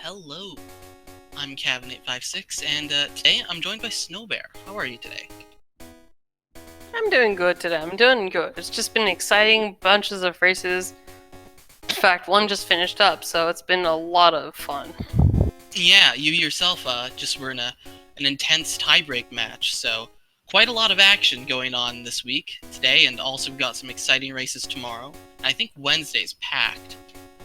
Hello. I'm Cavan856, and today I'm joined by Snowbear. How are you today? I'm doing good today. I'm doing good. It's just been exciting bunches of races. In fact, one just finished up, so it's been a lot of fun. Yeah, you yourself just were in an intense tiebreak match, so quite a lot of action going on this week, today, and also we've got some exciting races tomorrow. I think Wednesday's packed.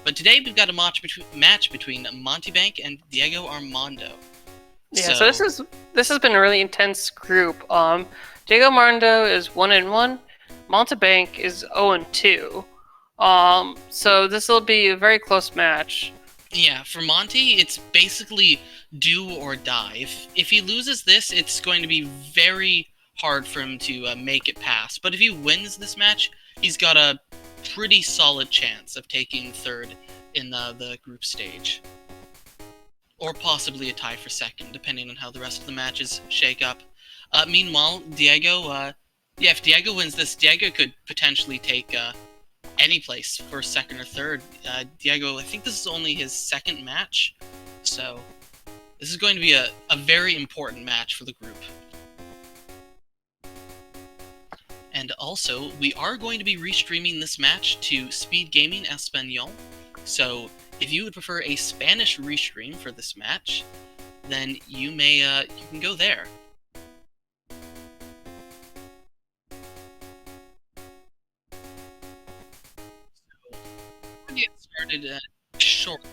But today we've got a match between Mountebank and DiegoArmando. Yeah, so this has been a really intense group. DiegoArmando is 1-1. Mountebank is 0-2. So this will be a very close match. Yeah, for Monty, it's basically do or die. If he loses this, it's going to be very hard for him to make it past. But if he wins this match, he's got a pretty solid chance of taking third in the group stage. Or possibly a tie for second, depending on how the rest of the matches shake up. Meanwhile, Diego, if Diego wins this, Diego could potentially take any place for second or third. Diego, I think this is only his second match, so this is going to be a very important match for the group. And also, we are going to be restreaming this match to SpeedGaming Espanol, so if you would prefer a Spanish restream for this match, then you can go there. So, we're going to get started short.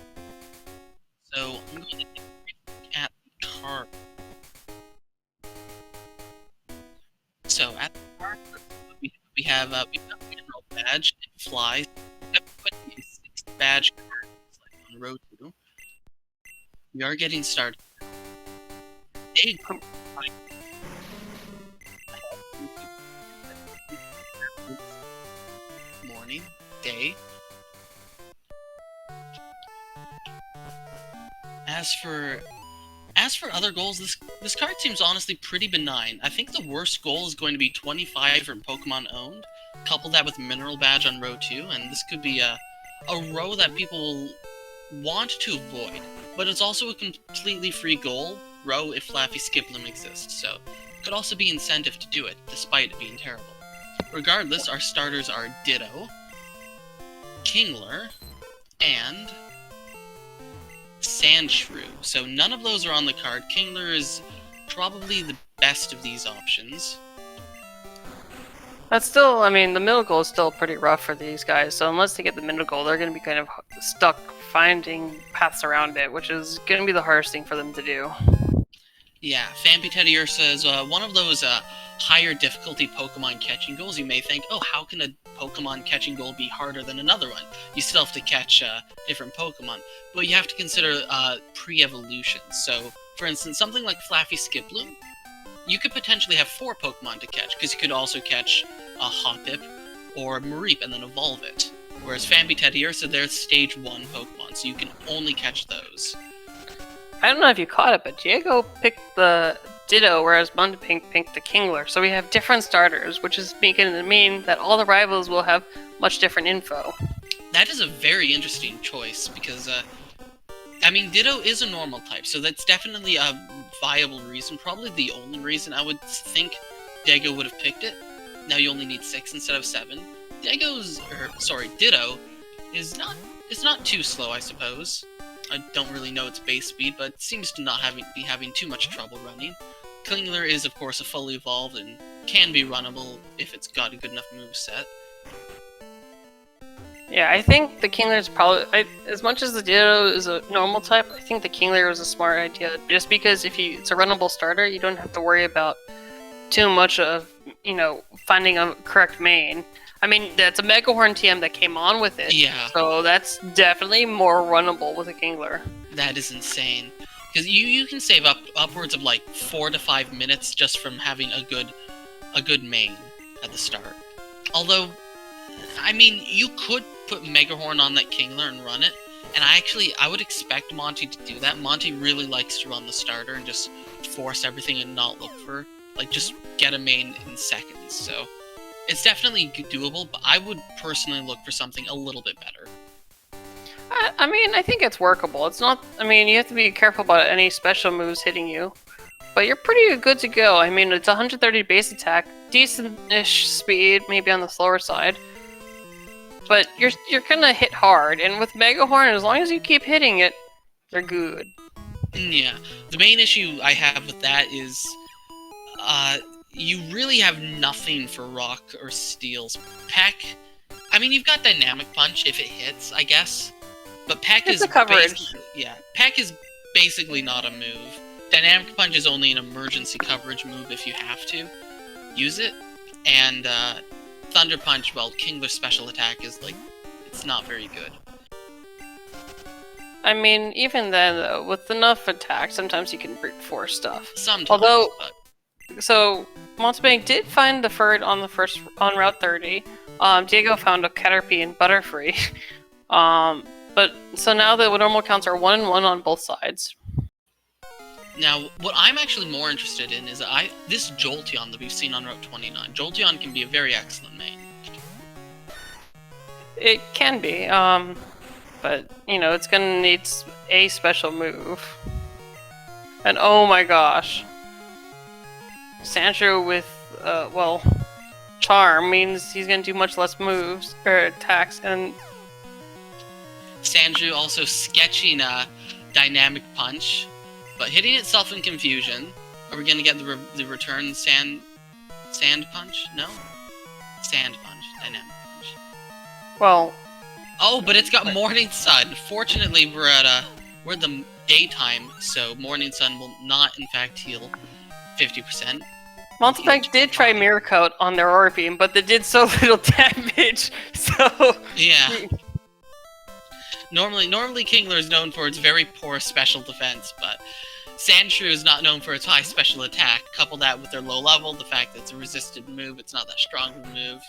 So, I'm going to take a look at the card. So, at the card, we've got the mineral badge, it flies. Everybody is 6 badge cards, like on row 2. We are getting started. Morning, day. As for other goals, this card seems honestly pretty benign. I think the worst goal is going to be 25 from Pokemon owned. Couple that with Mineral Badge on row 2, and this could be a row that people want to avoid. But it's also a completely free goal row if Flaffy Skiploom exists, so it could also be incentive to do it, despite it being terrible. Regardless, our starters are Ditto, Kingler, and Sandshrew. So none of those are on the card. Kingler is probably the best of these options. That's still, I mean, the middle goal is still pretty rough for these guys, so unless they get the middle goal, they're going to be kind of stuck finding paths around it, which is going to be the hardest thing for them to do. Yeah, Fampi Teddiursa is one of those higher difficulty Pokemon catching goals. You may think, oh, how can a Pokemon catching goal be harder than another one? You still have to catch different Pokemon. But you have to consider pre-evolution. So, for instance, something like Flaffy Skiploom, you could potentially have 4 Pokemon to catch, because you could also catch a Hoppip or a Mareep and then evolve it. Whereas Fampi Teddiursa, they're stage 1 Pokemon, so you can only catch those. I don't know if you caught it, but Diego picked the Ditto, whereas Mountebank picked the Kingler. So we have different starters, which is making it mean that all the rivals will have much different info. That is a very interesting choice, because, I mean, Ditto is a normal type, so that's definitely a viable reason. Probably the only reason I would think Ditto would have picked it. Now you only need 6 instead of 7. Ditto is not too slow, I suppose. I don't really know its base speed, but it seems to not be having too much trouble running. Kingler is, of course, a fully evolved and can be runnable if it's got a good enough moveset. Yeah, I think the Kingler is probably, as much as the Ditto is a normal type, I think the Kingler is a smart idea. Just because it's a runnable starter, you don't have to worry about too much of, finding a correct main. I mean, that's a Mega Horn TM that came on with it. Yeah. So that's definitely more runnable with a Kingler. That is insane. Because you can save upwards of like 4 to 5 minutes just from having a good main at the start. Although, I mean, you could put Mega Horn on that Kingler and run it, and I would expect Monty to do that. Monty really likes to run the starter and just force everything and not look for, just get a main in seconds, so it's definitely doable, but I would personally look for something a little bit better. I mean, I think it's workable. It's not. I mean, you have to be careful about any special moves hitting you, but you're pretty good to go. I mean, it's 130 base attack, decent-ish speed, maybe on the slower side, but you're gonna hit hard. And with Mega Horn, as long as you keep hitting it, you're good. Yeah, the main issue I have with that is, you really have nothing for rock or steels. Peck, I mean, you've got Dynamic Punch if it hits, I guess, but Peck It's is a coverage. yeah, Peck is basically not a move. Dynamic Punch is only an emergency coverage move if you have to use it, and Thunder Punch, well, Kingler's special attack is like, it's not very good. I mean, even then, though, with enough attack, sometimes you can brute force stuff. Sometimes, Although- but So, Mountebank did find the Ferd on Route 30. Diego found a Caterpie and Butterfree. But so now the normal counts are 1-1 on both sides. now, what I'm actually more interested in is this Jolteon that we've seen on Route 29. Jolteon can be a very excellent main. It can be, but you know, it's gonna need a special move. And oh my gosh, Sandshrew with well, Charm means he's gonna do much less moves or attacks, and Sandrew also sketching a Dynamic Punch, but hitting itself in confusion. Are we gonna get the return Sand Punch? No? Sand Punch. Dynamic Punch. well, Oh, but it's got Morning Sun. Fortunately, we're in the daytime, so Morning Sun will not, in fact, heal 50%. Mountebank did try Mirror Coat on their Aura Beam, but they did so little damage, so... Yeah. Normally Kingler is known for its very poor special defense, but Sandshrew is not known for its high special attack. Couple that with their low level, the fact that it's a resisted move, it's not that strong of a move.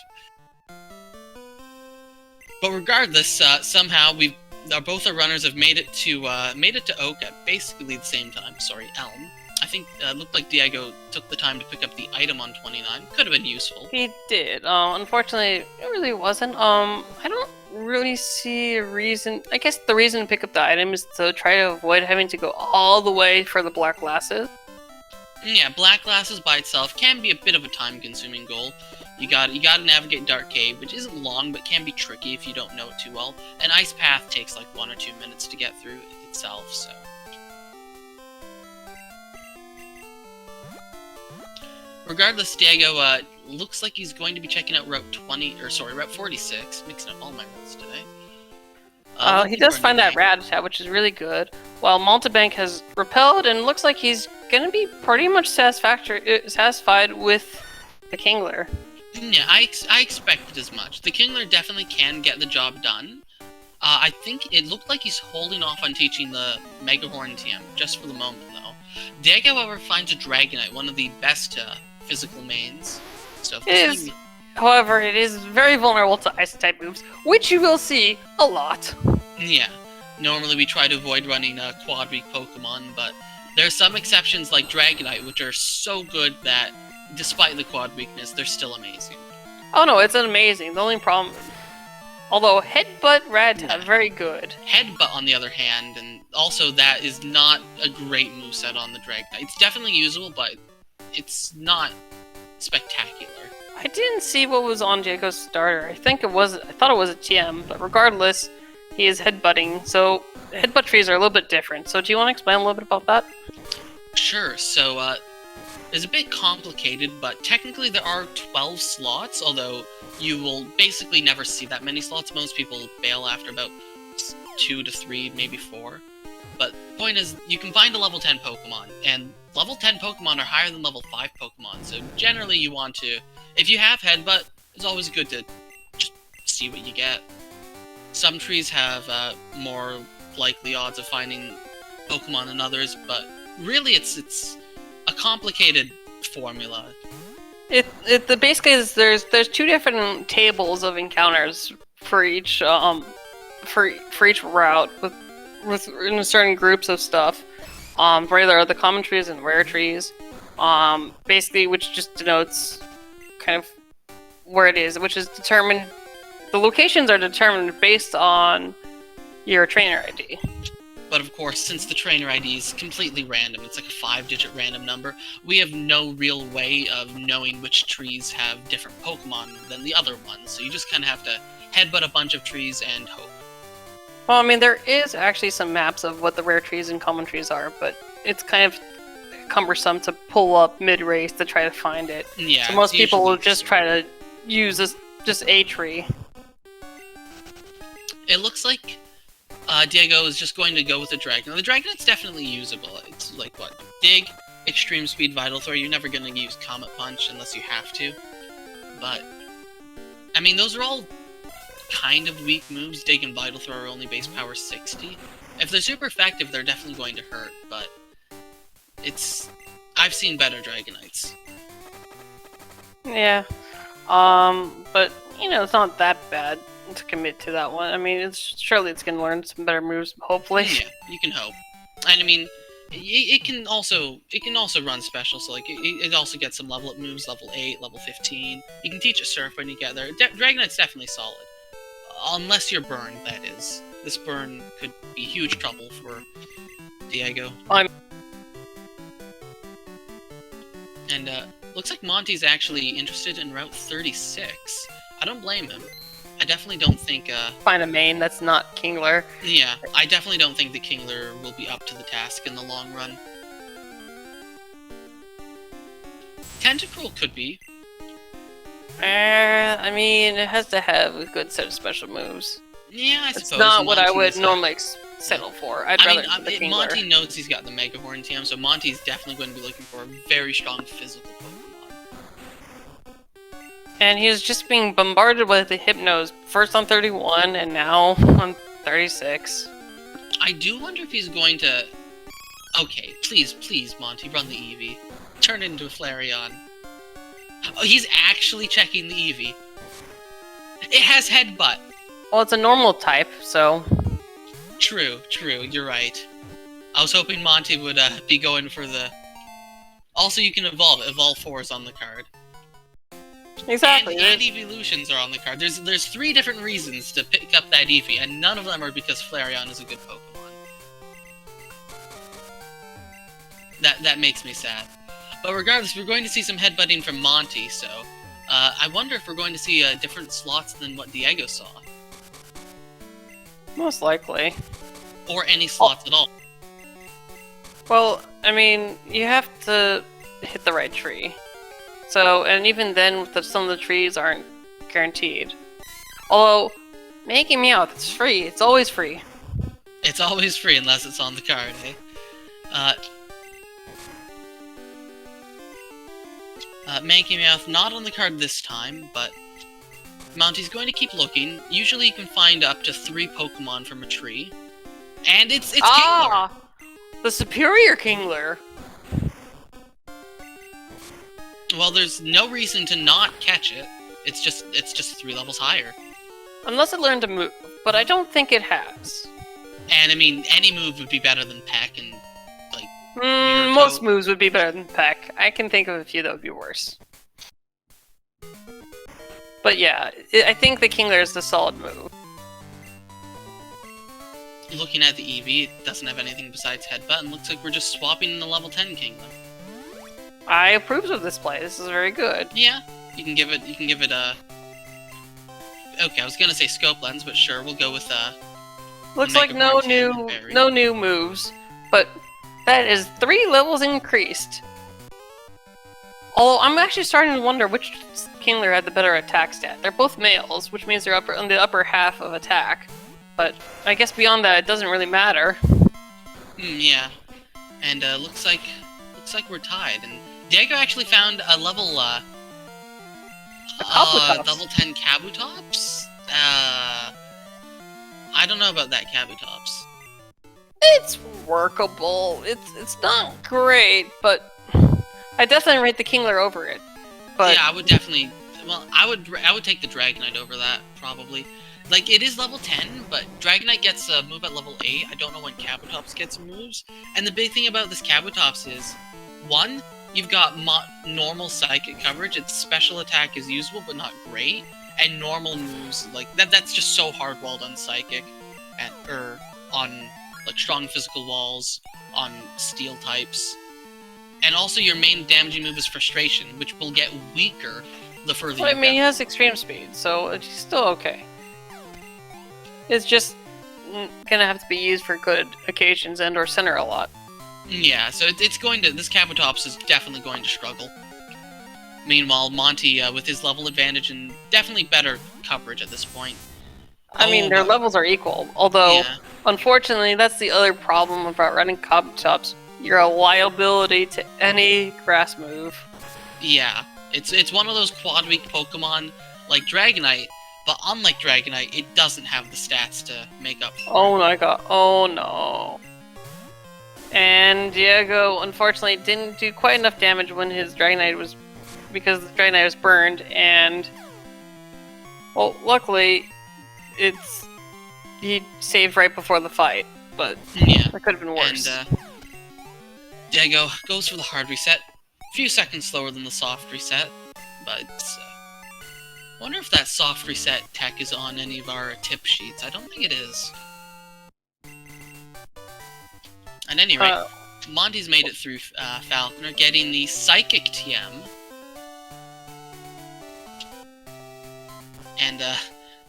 But regardless, somehow both our runners have made it to Oak at basically the same time. Sorry, Elm. I think it looked like Diego took the time to pick up the item on 29. Could have been useful. He did. Unfortunately, it really wasn't. I don't really see a reason. I guess the reason to pick up the item is to try to avoid having to go all the way for the black glasses. Yeah, Black Glasses by itself can be a bit of a time-consuming goal. You gotta navigate Dark Cave, which isn't long, but can be tricky if you don't know it too well. And Ice Path takes like 1 or 2 minutes to get through itself, so... Regardless, Diego looks like he's going to be checking out Route 46. Mixing up all my routes today. He does find that Rattata, which is really good. While Mountebank has repelled, and looks like he's gonna be pretty much satisfied with the Kingler. Yeah, I expected as much. The Kingler definitely can get the job done. I think it looked like he's holding off on teaching the Mega Horn TM, just for the moment, though. Diego, however, finds a Dragonite, one of the best physical mains. So However, it is very vulnerable to Ice-type moves, which you will see a lot. Yeah. Normally we try to avoid running quad-weak Pokemon, but there are some exceptions like Dragonite, which are so good that, despite the quad weakness, they're still amazing. Oh no, it's amazing. The only problem... Although Headbutt, Rattata, very good. Headbutt, on the other hand, and also that is not a great moveset on the Dragonite. It's definitely usable, but it's not spectacular. I didn't see what was on Diego's starter. I thought it was a TM, but regardless, he is headbutting, so headbutt trees are a little bit different. So do you want to explain a little bit about that? Sure, so it's a bit complicated, but technically there are 12 slots, although you will basically never see that many slots. Most people bail after about 2 to 3, maybe 4. But the point is, you can find a level 10 Pokemon, and level 10 Pokemon are higher than level 5 Pokemon, so generally you want to... If you have Headbutt, it's always good to just see what you get. Some trees have more likely odds of finding Pokemon than others, but really it's a complicated formula. The base case is there's 2 different tables of encounters for each for each route with in certain groups of stuff. Where there are the common trees and rare trees. Basically, which just denotes kind of where it is, which is determined. The locations are determined based on your trainer ID. But of course, since the trainer ID is completely random, it's like a 5-digit random number, we have no real way of knowing which trees have different Pokemon than the other ones, so you just kind of have to headbutt a bunch of trees and hope. Well, I mean, there is actually some maps of what the rare trees and common trees are, but it's kind of cumbersome to pull up mid-race to try to find it. Yeah, so most people will usually just try to use just a tree. It looks like Diego is just going to go with the Dragonite. The Dragonite's definitely usable. It's like, what? Dig, Extreme Speed, Vital Throw. You're never going to use Comet Punch unless you have to. But, I mean, those are all kind of weak moves. Dig and Vital Throw are only base power 60. If they're super effective, they're definitely going to hurt, but I've seen better Dragonites. Yeah. But, you know, it's not that bad to commit to that one. I mean, surely it's gonna learn some better moves, hopefully. Yeah, you can hope. And I mean, it can also run special, so like it also gets some level up moves, level 8, level 15. You can teach it Surf when you get there. Dragonite's definitely solid. Unless you're burned, that is. This burn could be huge trouble for Diego. And looks like Monty's actually interested in Route 36. I don't blame him. I definitely don't think find a main that's not Kingler. Yeah, I definitely don't think the Kingler will be up to the task in the long run. Tentacruel could be. I mean, it has to have a good set of special moves. Yeah, I suppose. It's not what I Monty's would normally settle for. I'd rather the Kingler. Monty knows he's got the Mega Horn TM, so Monty's definitely going to be looking for a very strong physical Pokemon. And he's just being bombarded with the Hypnos, first on 31 and now on 36. I do wonder if he's going to... Okay, please, Monty, run the Eevee. Turn it into a Flareon. Oh, he's actually checking the Eevee. It has Headbutt. Well, it's a normal type, so... True, you're right. I was hoping Monty would be going for the... Also, you can evolve. Evolve 4 is on the card. Exactly. And evolutions are on the card. There's 3 different reasons to pick up that Eevee, and none of them are because Flareon is a good Pokemon. That makes me sad. But regardless, we're going to see some headbutting from Monty, so I wonder if we're going to see different slots than what Diego saw. Most likely. Or any slots at all. Well, I mean, you have to hit the right tree. So, and even then, some of the trees aren't guaranteed. Although, making Meowth, it's free. It's always free. It's always free unless it's on the card, eh? Making Meowth not on the card this time, but Monty's going to keep looking. Usually you can find up to 3 Pokemon from a tree. And it's Kingler! The superior Kingler! Well, there's no reason to not catch it. It's just 3 levels higher. Unless it learned to move, but I don't think it has. And I mean, any move would be better than Peck and like. Most moves would be better than Peck. I can think of a few that would be worse. But yeah, I think the Kingler is the solid move. Looking at the Eevee, it doesn't have anything besides Headbutt, and looks like we're just swapping in the level 10 Kingler. I approve of this play. This is very good. Yeah, you can give it a... Okay, I was gonna say Scope Lens, but sure, we'll go with Looks like no new moves, but that is 3 levels increased. Although I'm actually starting to wonder which Kingler had the better attack stat. They're both males, which means they're in the upper half of attack. But I guess beyond that, it doesn't really matter. Yeah, and looks like we're tied. And Diego actually found a level level 10 Kabutops. I don't know about that Kabutops. It's workable. It's not great, but I definitely rate the Kingler over it. But yeah, I would definitely. Well, I would take the Dragonite over that probably. Like, it is level 10, but Dragonite gets a move at level 8. I don't know when Kabutops gets moves. And the big thing about this Kabutops is, 1, you've got normal Psychic coverage. Its special attack is usable, but not great. And normal moves, like, that's just so hard-walled on Psychic. on like strong physical walls, on steel types. And also your main damaging move is Frustration, which will get weaker the further Well, you I mean, he go. has extreme speed, so it's still okay. It's just gonna have to be used for good occasions and or center a lot. Yeah, so it's going to... This Kabutops is definitely going to struggle. Meanwhile, Monty, with his level advantage and definitely better coverage at this point. I mean, their levels are equal, although, Yeah. unfortunately, that's the other problem about running Kabutops. You're a liability to any grass move. Yeah, it's one of those quad-weak Pokemon like Dragonite, but unlike Dragonite, it doesn't have the stats to make up for Oh my god, oh no. And Diego, unfortunately, didn't do quite enough damage when his Dragonite was... because the Dragonite was burned, and... well, luckily, he saved right before the fight, but Yeah. that could have been worse. And, Diego goes for the hard reset. A few seconds slower than the soft reset, but, wonder if that soft reset tech is on any of our tip sheets. I don't think it is. At any rate, Monty's made it through Falconer, getting the Psychic TM. And,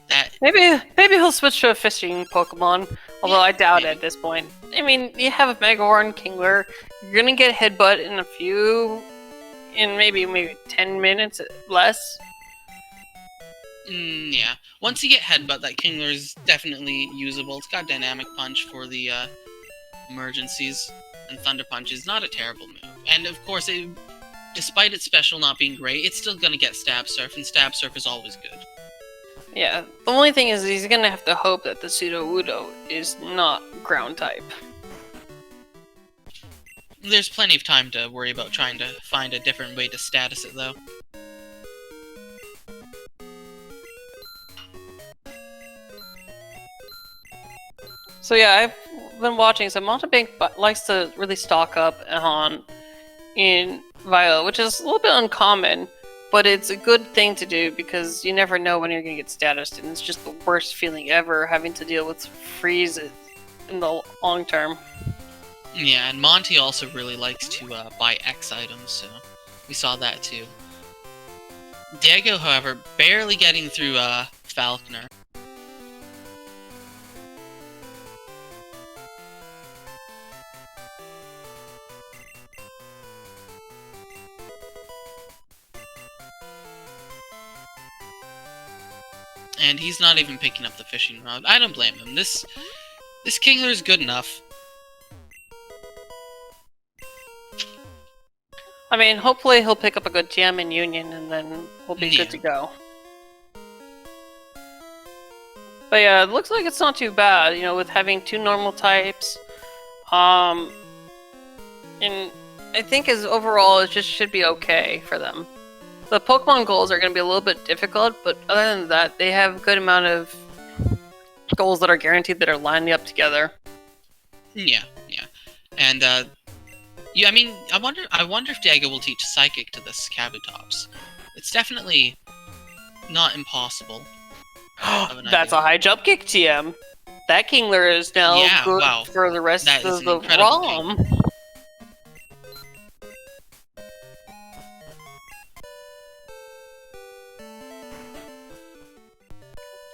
that... Maybe he'll switch to a fishing Pokemon, although I doubt it at this point. I mean, you have a Megahorn Kingler, you're gonna get Headbutt in maybe 10 minutes less. Yeah. Once you get Headbutt, that Kingler is definitely usable. It's got Dynamic Punch for the, emergencies, and Thunder Punch is not a terrible move. And, of course, despite its special not being great, it's still gonna get Stab Surf, and Stab Surf is always good. Yeah, the only thing is he's gonna have to hope that the Sudowoodo is not ground type. There's plenty of time to worry about trying to find a different way to status it, though. So yeah, I've been watching, so Mountebank likes to really stock up in Violet, which is a little bit uncommon, but it's a good thing to do because you never know when you're going to get statused, and it's just the worst feeling ever having to deal with freeze in the long term. Yeah, and Monty also really likes to buy X items, so we saw that too. Diego, however, barely getting through Falconer. And he's not even picking up the fishing rod. I don't blame him. This Kingler is good enough. I mean, hopefully he'll pick up a good gem in Union, and then we'll be good to go. But yeah, it looks like it's not too bad, you know, with having two normal types. And I think overall it just should be okay for them. The Pokemon goals are going to be a little bit difficult, but other than that, they have a good amount of goals that are guaranteed that are lining up together. Yeah. And, yeah, I mean, I wonder if Diego will teach Psychic to this Kabutops. It's definitely not impossible. That's a high jump kick, TM. That Kingler is now good for the rest of the ROM.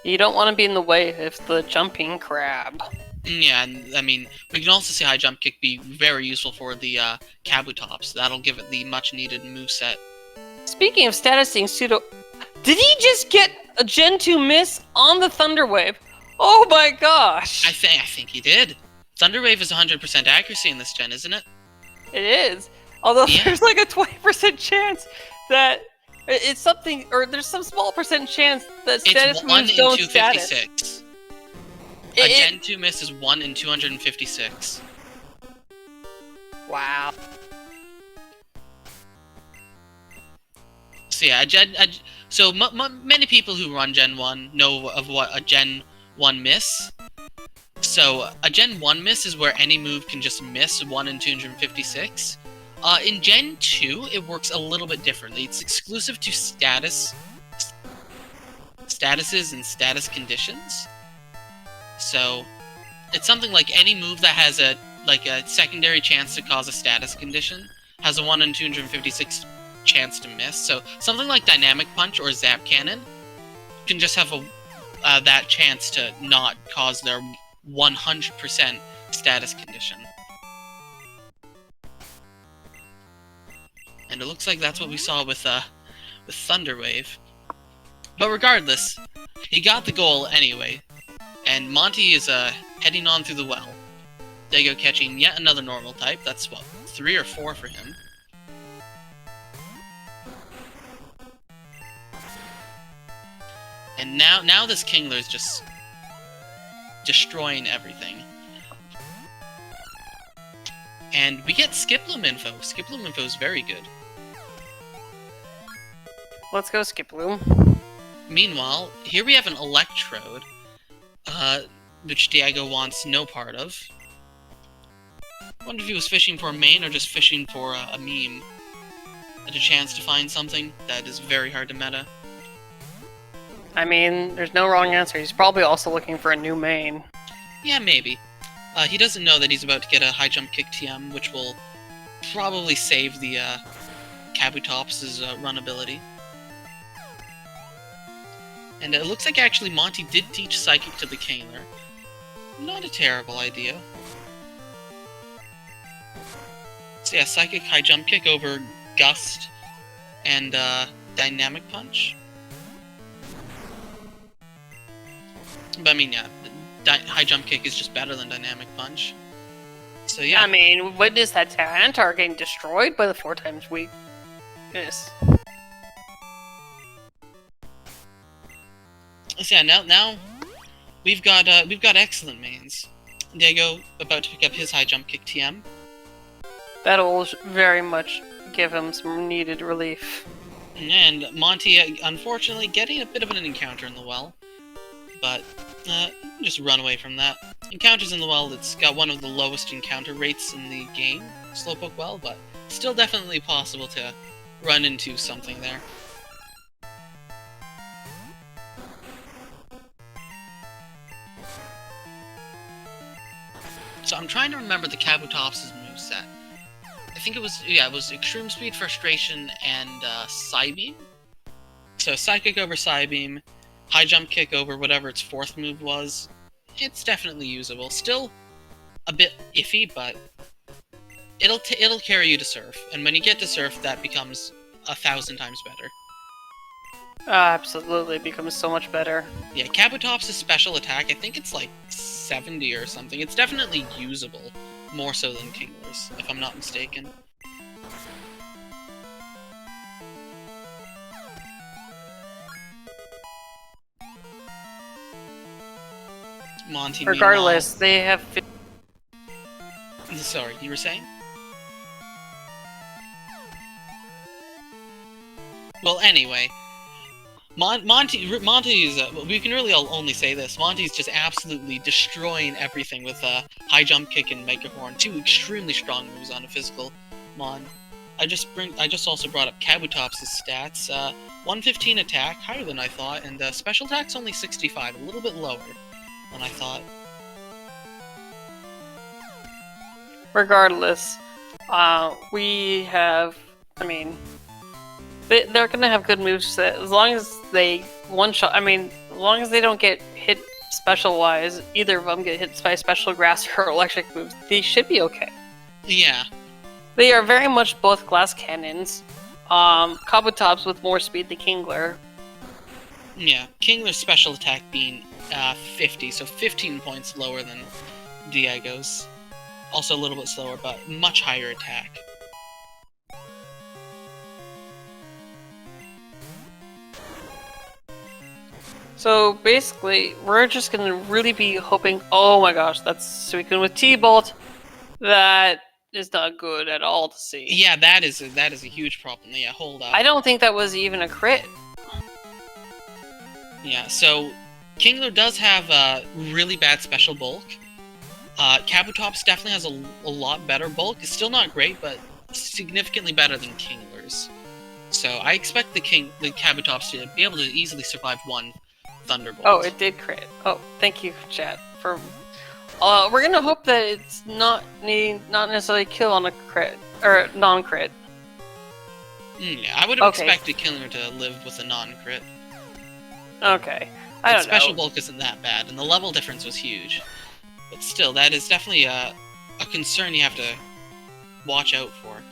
You don't want to be in the way of the jumping crab. Yeah, and I mean, we can also see High Jump Kick be very useful for the Kabutops. That'll give it the much-needed moveset. Speaking of statusing Pseudo... Did he just get a Gen 2 miss on the Thunder Wave? Oh my gosh! I think he did. Thunder Wave is 100% accuracy in this gen, isn't it? It is. Although there's like a 20% chance that... It's something... Or there's some small percent chance that status moves don't status. It's 1 in 256. A Gen 2 miss is 1 in 256. Wow. So yeah, many people who run Gen 1 know of what a Gen 1 miss. So a Gen 1 miss is where any move can just miss 1 in 256. In Gen 2, it works a little bit differently. It's exclusive to statuses and status conditions. So, It's something like any move that has a secondary chance to cause a status condition has a 1 in 256 chance to miss. So something like Dynamic Punch or Zap Cannon can just have that chance to not cause their 100% status condition. And it looks like that's what we saw with Thunder Wave. But regardless, he got the goal anyway, and Monty is heading on through the well. Diego catching yet another normal type. That's what, 3 or 4 for him. And now this Kingler is just destroying everything. And we get Skiploom info. Skiploom info is very good. Let's go, Skiploom. Meanwhile, here we have an Electrode, which Diego wants no part of. I wonder if he was fishing for a main or just fishing for a meme. Had a chance to find something that is very hard to meta. I mean, there's no wrong answer. He's probably also looking for a new main. Yeah, maybe. He doesn't know that he's about to get a high jump kick TM, which will probably save the Kabutops' run ability. And it looks like actually Monty did teach Psychic to the Kingler. Not a terrible idea. So yeah, Psychic high jump kick over Gust and Dynamic Punch. But I mean, yeah, high jump kick is just better than Dynamic Punch. So yeah. I mean, witness that Tyranitar getting destroyed by the 4 times weak. Yes. So yeah, now we've got excellent mains. Diego about to pick up his high jump kick TM. That'll very much give him some needed relief. And Monty, unfortunately, getting a bit of an encounter in the well. But just run away from that. Encounters in the well, it's got one of the lowest encounter rates in the game, Slowpoke Well, but still definitely possible to run into something there. So I'm trying to remember the Kabutops' moveset. I think it was Extreme Speed, Frustration, and Psybeam. So Psychic over Psybeam, high jump kick over whatever its 4th move was. It's definitely usable. Still a bit iffy, but it'll carry you to Surf. And when you get to Surf, that becomes 1,000 times better. Absolutely, becomes so much better. Yeah, Kabutops' special attack, I think it's like 70 or something. It's definitely usable, more so than Kingler's, if I'm not mistaken. Monty, regardless, they have... Sorry, you were saying? Well, anyway, Monty is, we can really only say this, Monty's just absolutely destroying everything with high jump kick and Mega Horn, 2 extremely strong moves on a physical Mon. I just also brought up Kabutops' stats, 115 attack, higher than I thought, and special attack's only 65, a little bit lower than I thought. Regardless, we have, I mean, they're gonna have good moves as long as they one-shot, I mean, as long as they don't get hit special-wise, either of them get hit by special grass or electric moves, they should be okay. Yeah. They are very much both glass cannons. Kabutops with more speed than Kingler. Yeah, Kingler's special attack being 50, so 15 points lower than Diego's. Also a little bit slower, but much higher attack. So basically, we're just gonna really be hoping. Oh my gosh, that's Suicune with T-Bolt. That is not good at all to see. Yeah, that is a huge problem. Yeah, hold up. I don't think that was even a crit. Yeah, so Kingler does have a really bad special bulk. Kabutops definitely has a lot better bulk. It's still not great, but significantly better than Kingler's. So I expect the Kabutops to be able to easily survive one Thunderbolt. Oh, it did crit. Oh, thank you, chat, for We're gonna hope that it's not necessarily kill on a crit or non-crit. Yeah, I would have Okay. expected Killer to live with a non-crit. Okay, I don't Special know. bulk isn't that bad, and the level difference was huge. But still, that is definitely a concern you have to watch out for.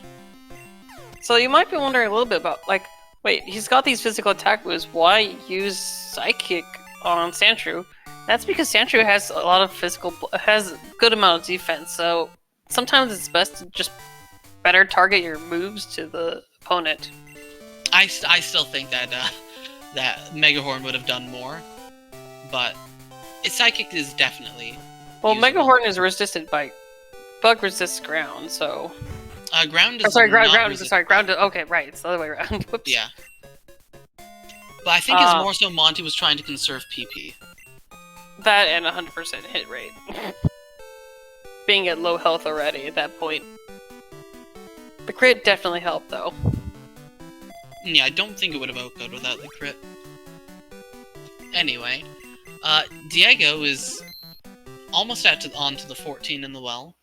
So you might be wondering a little bit about, like, wait, he's got these physical attack moves. Why use Psychic on Sandshrew? That's because Sandshrew has a lot of has a good amount of defense. So sometimes it's best to just better target your moves to the opponent. I still think that that Megahorn would have done more, but its Psychic is definitely Well, usable. Megahorn is resisted by bug resists ground, so. Ground is Ground. Okay, right. It's the other way around. Whoops. Yeah. But I think it's more so Monty was trying to conserve PP. That and 100% hit rate. Being at low health already at that point. The crit definitely helped, though. Yeah, I don't think it would have outgoed without the crit. Anyway, Diego is almost onto the 14 in the well.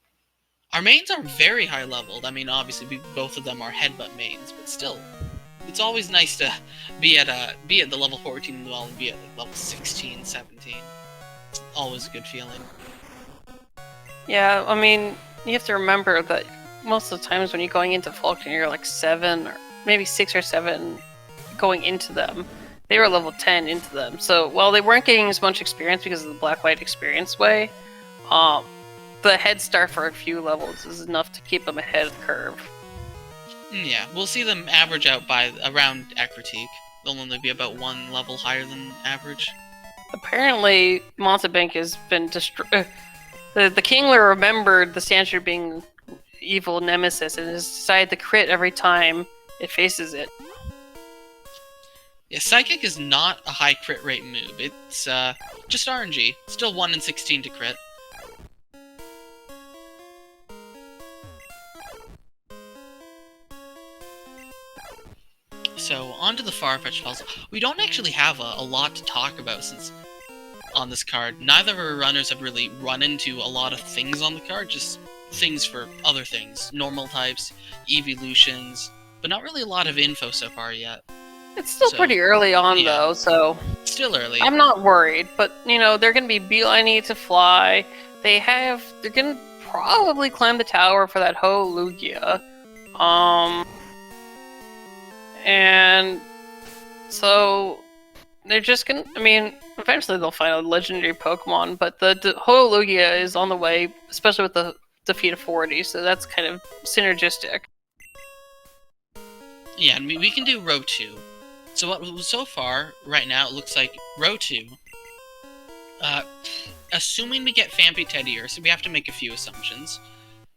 Our mains are very high leveled. I mean, obviously, both of them are headbutt mains, but still, it's always nice to be at the level 14 in the well and be at like level 16, 17. It's always a good feeling. Yeah, I mean, you have to remember that most of the times when you're going into Falcon, you're like 7 or maybe 6 or 7 going into them. They were level 10 into them. So while they weren't getting as much experience because of the Black-White experience way, the head start for a few levels is enough to keep them ahead of the curve. Yeah, we'll see them average out by around Ekritique. They'll only be about 1 level higher than average. Apparently, Mountebank has been destroyed. The Kingler remembered the Sandshrew being evil nemesis and has decided to crit every time it faces it. Yeah, Psychic is not a high crit rate move. It's just RNG. Still 1 in 16 to crit. So, on to the Farfetch'd puzzle. We don't actually have a lot to talk about since on this card. Neither of our runners have really run into a lot of things on the card, just things for other things. Normal types, evolutions, but not really a lot of info so far yet. It's still pretty early on, though, so... Still early. I'm not worried, but, you know, they're gonna be beelining to fly. They're gonna probably climb the tower for that Ho Lugia. And so they're just gonna, I mean, eventually they'll find a legendary Pokemon, but the Ho Lugia is on the way, especially with the defeat of 40, so that's kind of synergistic. Yeah, and we can do row 2. So far, right now, it looks like row 2. Assuming we get Fampi Teddiursa, we have to make a few assumptions.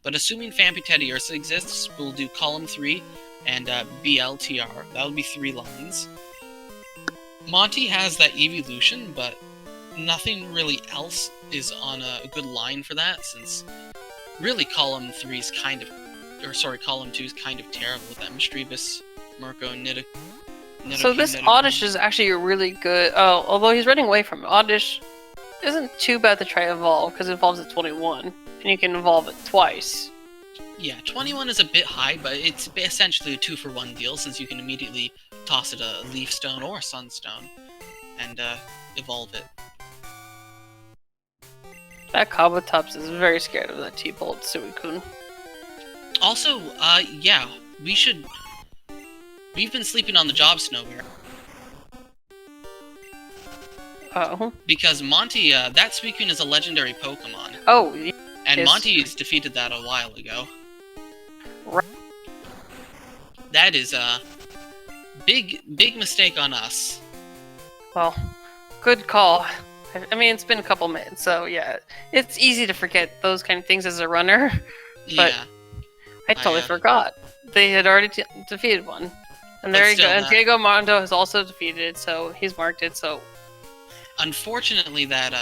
But assuming Fampi Teddiursa exists, we'll do column 3 and BLTR. That would be 3 lines. Monty has that evolution, but nothing really else is on a good line for that, since really column 2 is kind of terrible with that Misdreavus, Murko, and Nidoking. So this Oddish is actually really good. Although he's running away from it. Oddish isn't too bad to try to evolve, because it evolves at 21, and you can evolve it twice. Yeah, 21 is a bit high, but it's essentially a 2-for-1 deal, since you can immediately toss it a Leaf Stone or a Sunstone, and evolve it. That Kabutops is very scared of that T-Bolt Suicune. Also, yeah, we've been sleeping on the job, Snowbear. Oh. Because Monty, that Suicune is a legendary Pokemon. Oh, and yes. Monty's defeated that a while ago. Right. That is a big mistake on us. Well, good call. I mean, it's been a couple minutes, so yeah. It's easy to forget those kind of things as a runner, but Yeah. I totally forgot. They had already defeated one. And there you go. And DiegoArmando has also defeated it, so he's marked it, so... Unfortunately, that,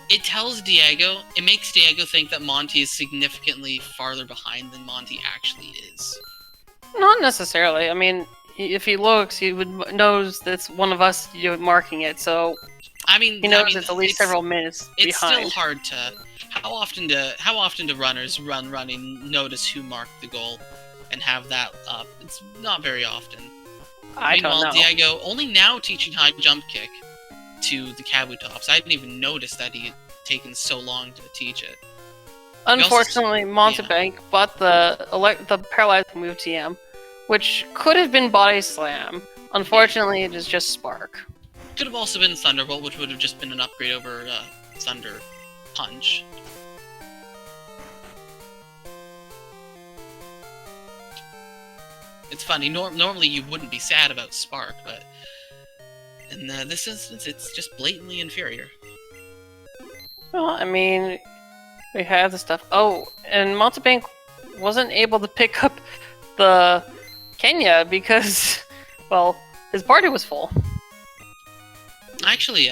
it makes Diego think that Monty is significantly farther behind than Monty actually is. Not necessarily. I mean, if he looks, he knows that's one of us marking it, so... I mean, He knows it's at least several minutes It's behind. still hard to. How often do runners running notice who marked the goal, and have that up? It's not very often. I Meanwhile, don't know. Diego only now teaching high jump kick to the Kabutops. I didn't even notice that he had taken so long to teach it. Unfortunately, Mountebank bought the paralyzed move TM, which could have been Body Slam. Unfortunately, it is just Spark. Could have also been Thunderbolt, which would have just been an upgrade over Thunder Punch. It's funny. Normally you wouldn't be sad about Spark, but in this instance, it's just blatantly inferior. Well, I mean, we have the stuff. Oh, and Mountebank wasn't able to pick up the Kenya because, well, his party was full. Actually,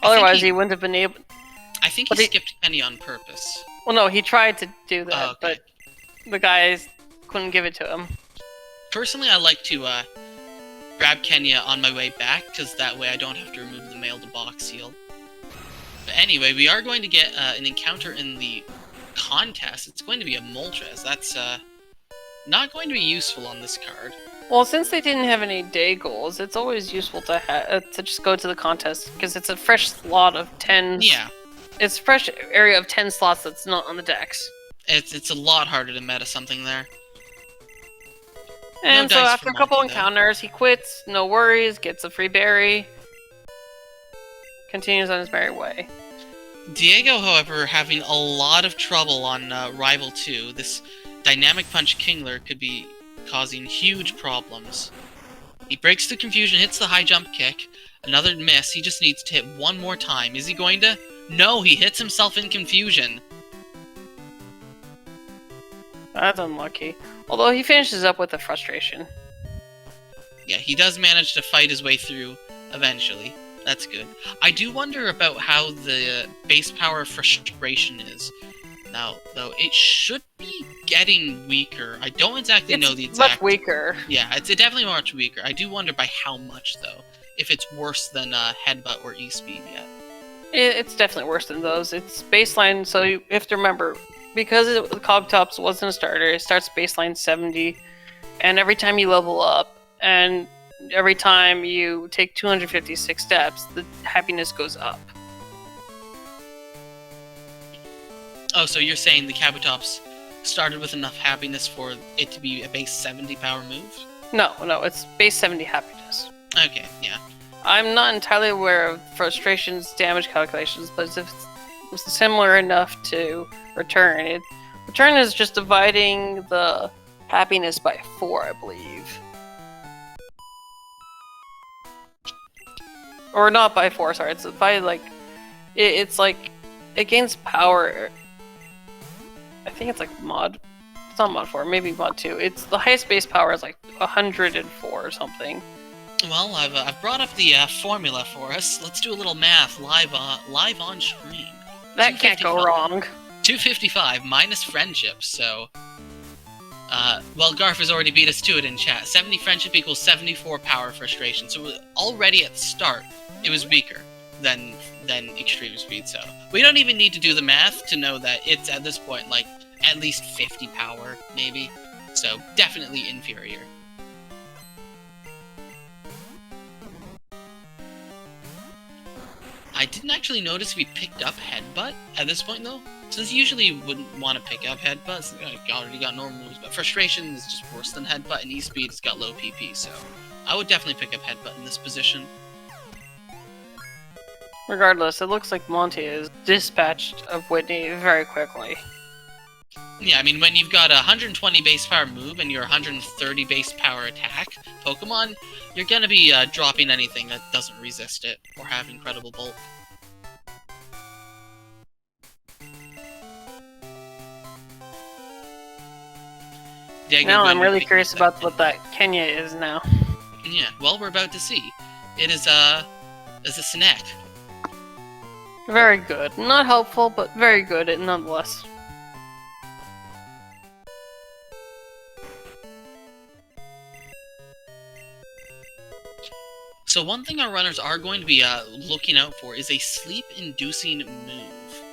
Otherwise, he wouldn't have been able. I think he skipped Kenny on purpose. Well, no, he tried to do that, Oh, okay. but the guys couldn't give it to him. Personally, I like to grab Kenya on my way back, because that way I don't have to remove the mail-to-box seal. But anyway, we are going to get an encounter in the contest. It's going to be a Moltres. That's not going to be useful on this card. Well, since they didn't have any day goals, it's always useful to just go to the contest, because it's a fresh slot of 10. Yeah. It's a fresh area of 10 slots that's not on the decks. It's a lot harder to meta something there. And No so dice after for a couple Monty, though. encounters, he quits, no worries, gets a free berry, continues on his merry way. Diego, however, having a lot of trouble on Rival 2. This Dynamic Punch Kingler could be causing huge problems. He breaks the confusion, hits the high jump kick. Another miss. He just needs to hit one more time. Is he going to? No, he hits himself in confusion. That's unlucky. Although he finishes up with a frustration. Yeah, he does manage to fight his way through eventually. That's good. I do wonder about how the base power frustration is. Now, though, it should be getting weaker. I don't exactly know the exact... much weaker. Yeah, it's definitely much weaker. I do wonder by how much, though. If it's worse than Headbutt or E-Speed yet. It's definitely worse than those. It's baseline, so you have to remember, because the Kabutops wasn't a starter, it starts baseline 70, and every time you level up, and every time you take 256 steps, the happiness goes up. Oh, so you're saying the Kabutops started with enough happiness for it to be a base 70 power move? No, it's base 70 happiness. Okay, yeah. I'm not entirely aware of frustration's damage calculations, but if it's similar enough to return, return is just dividing the happiness by 4, I believe. Or not by 4, sorry, it's by like, it's like, it gains power. I think it's like mod. It's not mod 4, maybe mod 2. It's the highest base power is like 104 or something. Well, I've brought up the formula for us. Let's do a little math live on stream. That can't go wrong. 255 minus friendship, so... well, Garf has already beat us to it in chat. 70 friendship equals 74 power frustration, so already at the start, it was weaker than extreme speed, so... We don't even need to do the math to know that it's, at this point, like, at least 50 power, maybe. So, definitely inferior. I didn't actually notice we picked up Headbutt at this point, though. Since usually you wouldn't want to pick up Headbutt, so I already got normal moves, but Frustration is just worse than Headbutt, and E-Speed has got low PP, so I would definitely pick up Headbutt in this position. Regardless, it looks like Monty is dispatched of Whitney very quickly. Yeah, I mean, when you've got a 120 base power move and your 130 base power attack Pokemon, you're gonna be dropping anything that doesn't resist it, or have Incredible Bolt. Now I'm really curious about what that Kenya is now. Yeah, well, we're about to see. It is a Snake. Very good. Not helpful, but very good nonetheless. So one thing our runners are going to be looking out for is a sleep-inducing move.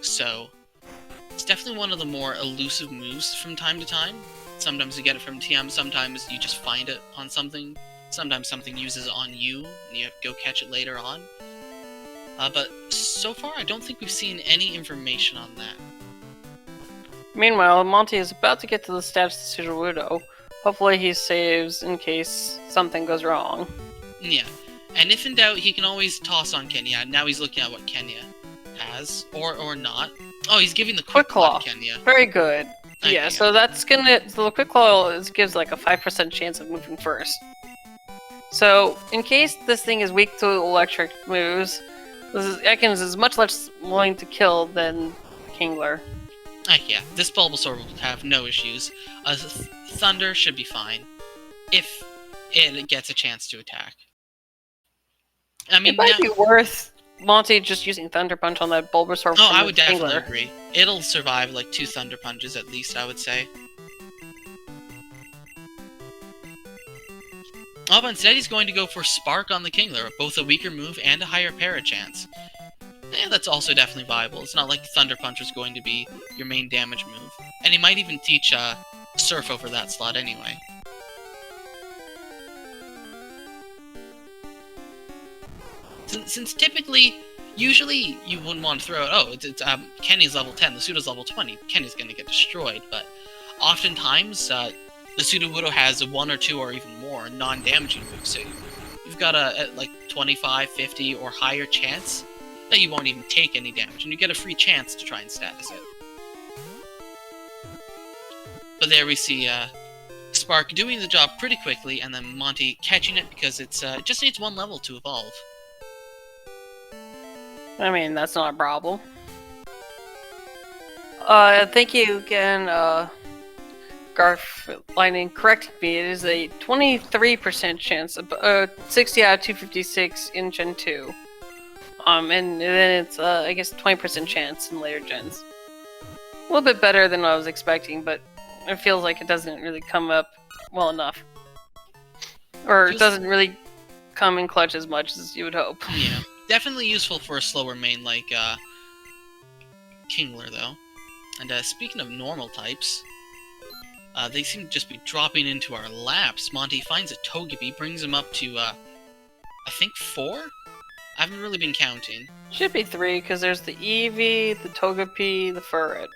So it's definitely one of the more elusive moves from time to time. Sometimes you get it from TM, sometimes you just find it on something. Sometimes something uses it on you, and you have to go catch it later on. But so far, I don't think we've seen any information on that. Meanwhile, Monty is about to get to the steps to Sudowoodo. Hopefully he saves in case something goes wrong. Yeah, and if in doubt, he can always toss on Kenya. Now he's looking at what Kenya has, or not. Oh, he's giving the Quick Claw to Kenya. Very good. Okay, yeah, so that's gonna... So the Quick Claw gives like a 5% chance of moving first. So, in case this thing is weak to electric moves, Ekans is much less willing to kill than Kingler. Yeah, this Bulbasaur will have no issues. Thunder should be fine, if it gets a chance to attack. I mean, it might be worth Monty just using Thunder Punch on that Bulbasaur. Oh, I would definitely agree. It'll survive like 2 Thunder Punches at least, I would say. Oh, but instead he's going to go for Spark on the Kingler, both a weaker move and a higher para chance. Yeah, that's also definitely viable. It's not like Thunder Punch is going to be your main damage move. And he might even teach Surf over that slot anyway. Since typically, usually you wouldn't want to throw it, oh, it's Kenny's level 10, the Sudow's level 20, Kenny's going to get destroyed, but oftentimes, the Sudowoodo has 1 or 2 or even more non-damaging moves, so you've got a like 25, 50, or higher chance that you won't even take any damage, and you get a free chance to try and status it. But there we see Spark doing the job pretty quickly, and then Monty catching it because it just needs 1 level to evolve. I mean, that's not a problem. Thank you again, Garth Lightning corrected me. It is a 23% chance, 60 out of 256 in Gen 2. And then it's, I guess, 20% chance in later gens. A little bit better than I was expecting, but it feels like it doesn't really come up well enough. Or it doesn't really come in clutch as much as you would hope. Yeah, definitely useful for a slower main like Kingler, though. And speaking of normal types, they seem to just be dropping into our laps. Monty finds a Togepi, brings him up to, I think 4? I haven't really been counting. Should be 3, because there's the Eevee, the Togepi, the Furret.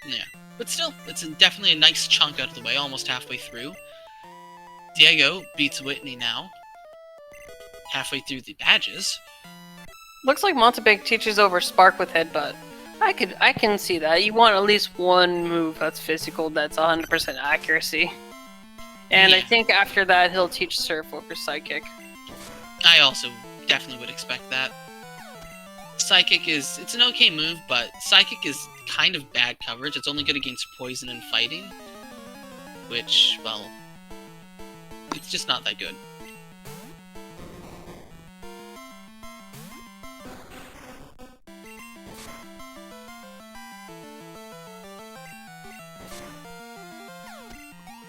Yeah, but still, it's definitely a nice chunk out of the way, almost halfway through. Diego beats Whitney now. Halfway through the badges. Looks like Mountebank teaches over Spark with Headbutt. I can see that. You want at least 1 move that's physical, that's 100% accuracy. And yeah. I think after that, he'll teach Surf over Psychic. I also definitely would expect that. Psychic it's an okay move, but Psychic is kind of bad coverage. It's only good against Poison and Fighting. Which, well, it's just not that good.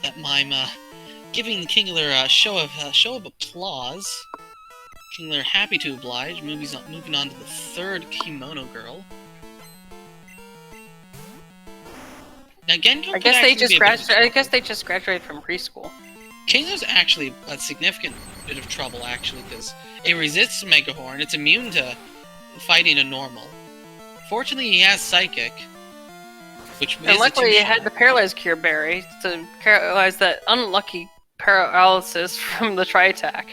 That mime, giving the Kingler a show of applause. Kingler happy to oblige. Moving on to the 3rd Kimono Girl. Now, Gengar I guess they just graduated from preschool. Kingler's actually a significant bit of trouble, actually, because it resists Mega Horn. It's immune to fighting a normal. Fortunately, he has Psychic. And luckily, he had the Paralyze Cure Berry to paralyze that unlucky paralysis from the Tri-Attack.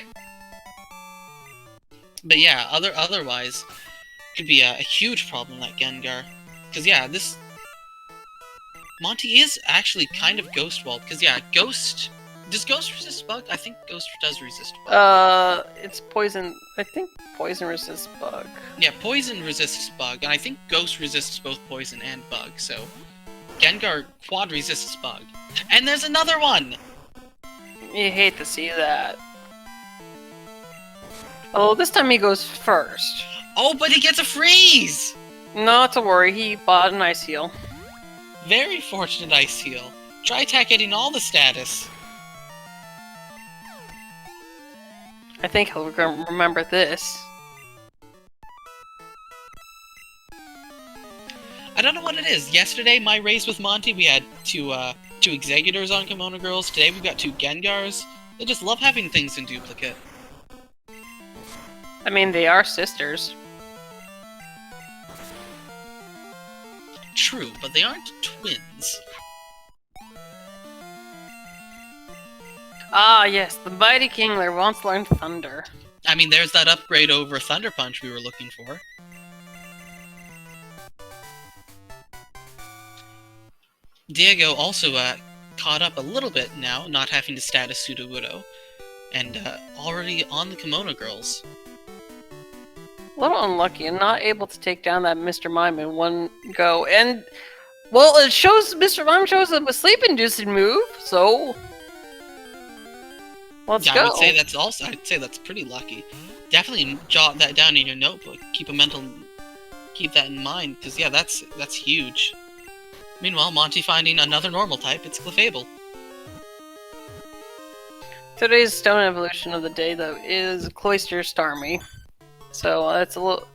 But yeah, otherwise, could be a huge problem, that Gengar. Because yeah, this... Monty is actually kind of Ghost Walled, because yeah, Ghost... Does Ghost resist Bug? I think Ghost does resist Bug. It's Poison... I think Poison resists Bug. Yeah, Poison resists Bug, and I think Ghost resists both Poison and Bug, so... Gengar quad resists Bug. And there's another one! You hate to see that. Oh, this time he goes first. Oh, but he gets a freeze! Not to worry, he bought an Ice Heal. Very fortunate Ice Heal. Tri-Attack getting all the status. I think he'll remember this. I don't know what it is. Yesterday, my race with Monty, we had two Executors on Kimono Girls. Today, we've got 2 Gengars. They just love having things in duplicate. I mean, they are sisters. True, but they aren't twins. Ah, yes, the mighty Kingler once learned Thunder. I mean, there's that upgrade over Thunder Punch we were looking for. Diego also caught up a little bit now, not having to status Sudowoodo, and already on the Kimono Girls. A little unlucky and not able to take down that Mr. Mime in one go. And, well, it shows Mr. Mime shows him a sleep-inducing move, so... Let's go. I'd say that's pretty lucky. Definitely jot that down in your notebook. Keep that in mind, because yeah, that's huge. Meanwhile, Monty finding another normal type, it's Clefable. Today's stone evolution of the day, though, is Cloyster Starmie. So that's a little...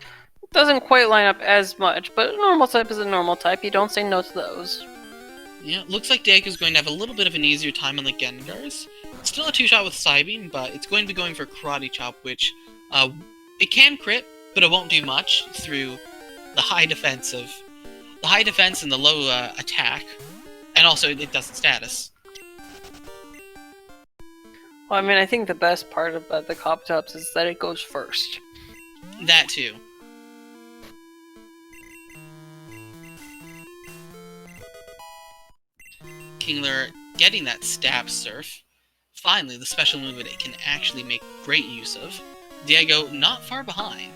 doesn't quite line up as much, but a normal type is a normal type. You don't say no to those. Yeah, looks like Diego's going to have a little bit of an easier time on the Gengars. Still a 2-shot with Psybeam, but it's going to be going for Karate Chop, which it can crit, but it won't do much through the high defense and the low attack, and also it doesn't status. Well, I mean, I think the best part about the Cop-Tops is that it goes first. That too. Kingler getting that Stab Surf. Finally, the special move that it can actually make great use of. Diego not far behind.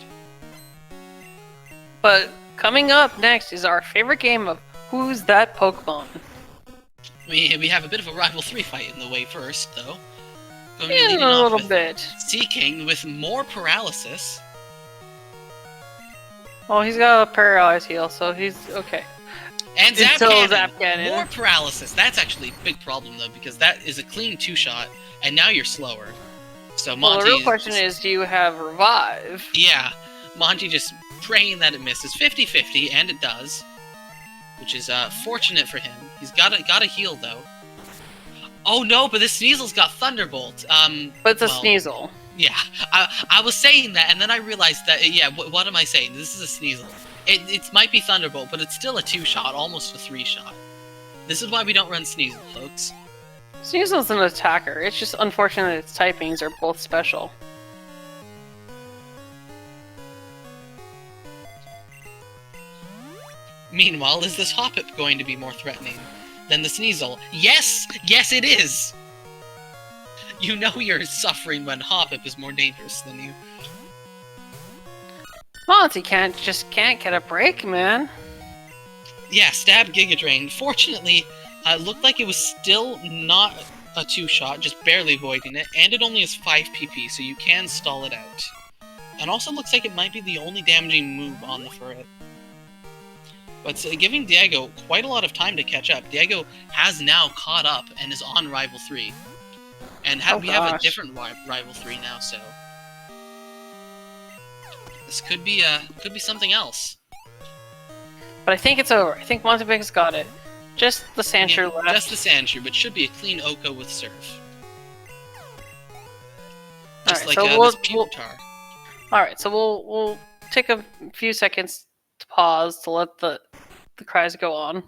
But coming up next is our favorite game of Who's That Pokemon? We have a bit of a Rival 3 fight in the way first, though. In a little bit. Seaking with more paralysis. Well, he's got a paralyzed heal, so he's okay. And Until Zap Cannon. More paralysis. That's actually a big problem, though, because that is a clean 2-shot, and now you're slower. So Monty... Well, the real question is, do you have Revive? Yeah. Monty just praying that it misses. 50-50, and it does. Which is fortunate for him. He's got a heal, though. Oh, no, but this Sneasel's got Thunderbolt. But it's a Sneasel. Yeah. I was saying that, and then I realized that, yeah, what am I saying? This is a Sneasel. It might be Thunderbolt, but it's still a 2-shot, almost a 3-shot. This is why we don't run Sneasel, folks. Sneasel's an attacker. It's just unfortunate that its typings are both special. Meanwhile, is this Hoppip going to be more threatening than the Sneasel? Yes! Yes, it is! You know you're suffering when Hoppip is more dangerous than you. Monty can't get a break, man. Yeah, stab Giga Drain. Fortunately, it looked like it was still not a 2-shot, just barely avoiding it, and it only has 5 PP, so you can stall it out. And also looks like it might be the only damaging move on the Furret. But giving Diego quite a lot of time to catch up. Diego has now caught up and is on Rival 3. And we have a different Rival 3 now, so... This could be something else. But I think it's over. I think Mountebank's got it. Just the Sandshrew left. Just the Sandshrew, but should be a clean Oko with Surf. Just like this Pupitar. Alright, so we'll take a few seconds to pause to let the cries go on.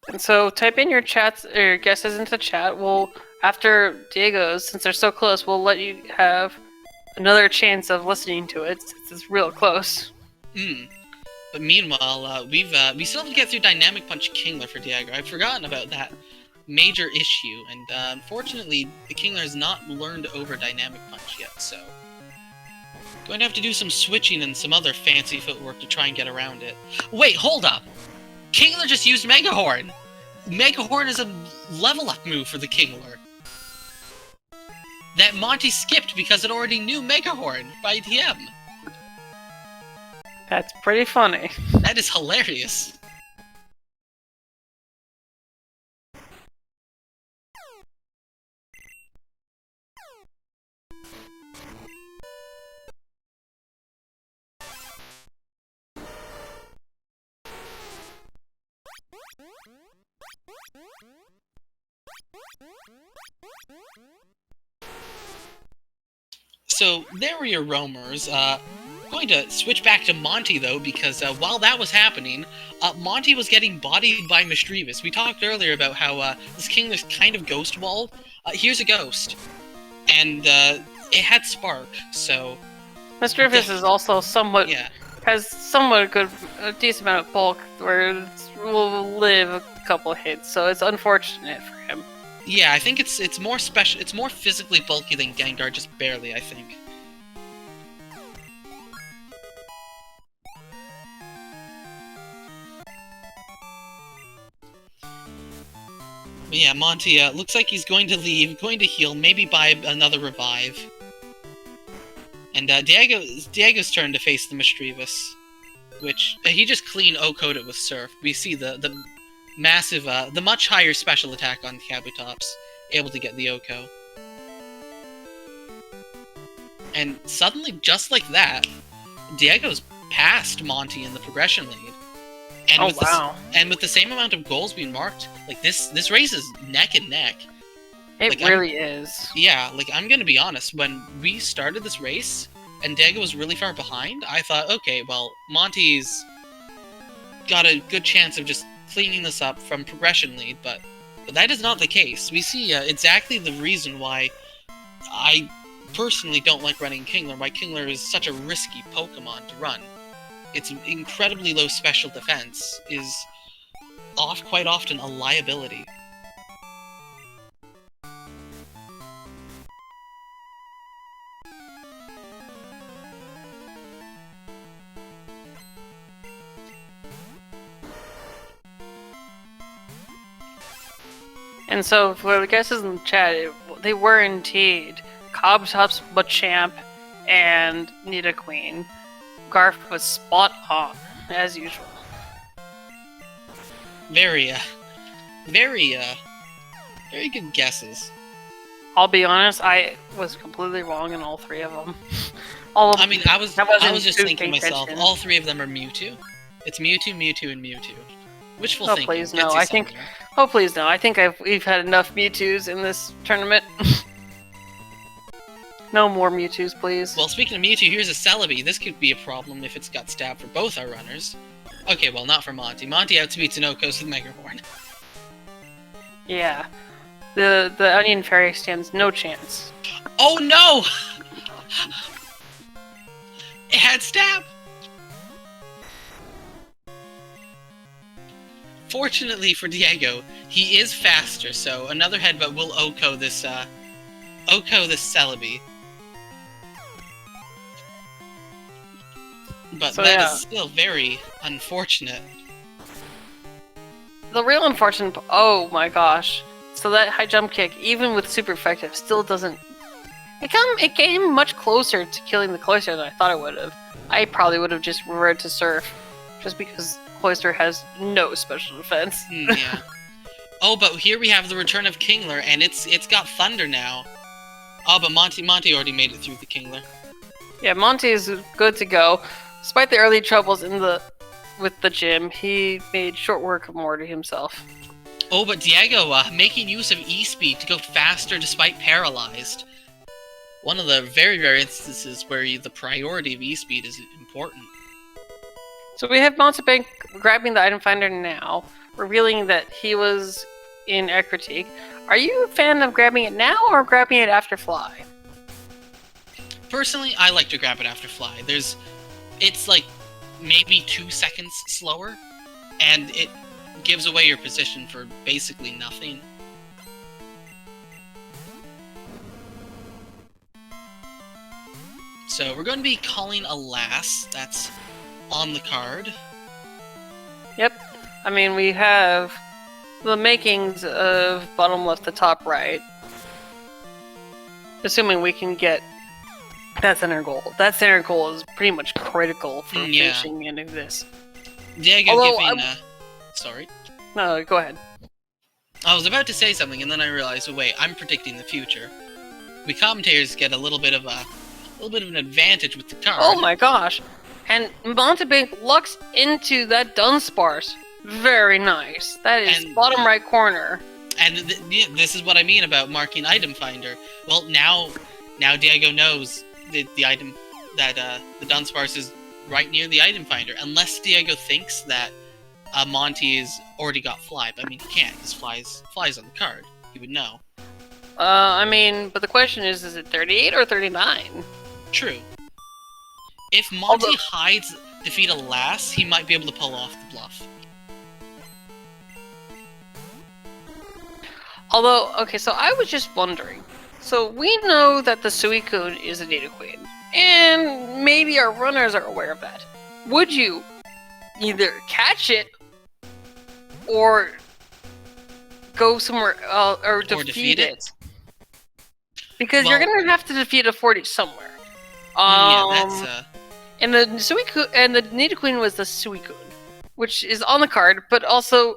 And so type in your chats or your guesses into chat. We'll, after Diego's, since they're so close, we'll let you have another chance of listening to it since it's real close. But meanwhile, we still have to get through Dynamic Punch Kingler for Diego. I've forgotten about that major issue, and unfortunately, the Kingler has not learned over Dynamic Punch yet, so... Going to have to do some switching and some other fancy footwork to try and get around it. Wait, hold up! Kingler just used Mega Horn! Mega Horn is a level up move for the Kingler. that Monty skipped because it already knew Mega Horn by TM. That's pretty funny. That is hilarious. So there were your roamers. Going to switch back to Monty though, because while that was happening, Monty was getting bodied by Mischievous. We talked earlier about how this Kingler's kind of ghost walled. Here's a ghost, and it had Spark. So Mischievous is also somewhat has somewhat a decent amount of bulk, where it will live a couple hits. So it's unfortunate for him. Yeah, I think it's more special. It's more physically bulky than Gengar, just barely, I think. But yeah, Monty looks like he's going to leave, going to heal, maybe buy another revive. And Diego's turn to face the Mischievous, which he just clean O-code it with Surf. We see the massive, the much higher special attack on Kabutops, able to get the Oko. And suddenly, just like that, Diego's passed Monty in the progression lead. And with the same amount of goals being marked, like this race is neck and neck. It really is. Yeah, like I'm gonna be honest, when we started this race and Diego was really far behind, I thought, okay, well, Monty's got a good chance of just cleaning this up from progression lead, but that is not the case. We see exactly the reason why I personally don't like running Kingler, why Kingler is such a risky Pokemon to run. Its incredibly low special defense is quite often a liability. And so, for the guesses in the chat, they were indeed Kabutops, Machamp, and Nidoqueen. Garf was spot on, as usual. Very good guesses. I'll be honest, I was completely wrong in all three of them. All of I mean, I was just thinking to myself, all three of them are Mewtwo. It's Mewtwo, Mewtwo, and Mewtwo. Wishful thinking. Please no. Oh, please no. I think we've had enough Mewtwo's in this tournament. No more Mewtwo's, please. Well, speaking of Mewtwo, here's a Celebi. This could be a problem if it's got stabbed for both our runners. Okay, well, not for Monty. Monty outspeeds Inokos with Mega Horn. Yeah. The Onion Fairy stands no chance. Oh no! It had stab! Fortunately for Diego, he is faster, so another headbutt will Oko this Celebi. But so, that is still very unfortunate. The real unfortunate... Oh my gosh. So that high jump kick, even with super effective, still doesn't... It came much closer to killing the Cloyster than I thought it would have. I probably would have just reverted to Surf, just because Cloyster has no special defense. Yeah. Oh, but here we have the return of Kingler, and it's got Thunder now. Oh, but Monty already made it through the Kingler. Yeah, Monty is good to go. Despite the early troubles with the gym, he made short work of Morty himself. Oh, but Diego making use of E-Speed to go faster despite paralyzed. One of the very rare instances where the priority of E-Speed is important. So we have Mountebank grabbing the item finder now, revealing that he was in Critique. Are you a fan of grabbing it now or grabbing it after Fly? Personally, I like to grab it after Fly. It's like maybe 2 seconds slower, and it gives away your position for basically nothing. So we're going to be calling a Lass. That's on the card. Yep. I mean, we have the makings of bottom left to top right. assuming we can get that center goal. That center goal is pretty much critical for finishing the end of this. Diego giving... Sorry. No, go ahead. I was about to say something, and then I realized, oh, wait, I'm predicting the future. We commentators get a little bit of an advantage with the card. Oh my gosh! And Mountebank looks into that Dunsparce. Very nice. That is bottom right corner. And this is what I mean about marking item finder. Well, now Diego knows the item that the Dunsparce is right near the item finder, unless Diego thinks that Monty's already got fly. But I mean, he can't, because fly's on the card. He would know. I mean, but the question is it 38 or 39? True. If Monty hides defeat a last, he might be able to pull off the bluff. Although, okay, so I was just wondering. So we know that the Suicune is a Nidoqueen, and maybe our runners are aware of that. Would you either catch it or go somewhere or defeat it? Because you're gonna have to defeat a 40 somewhere. And the Suicune and the Nidoqueen was the Suicune, which is on the card, but also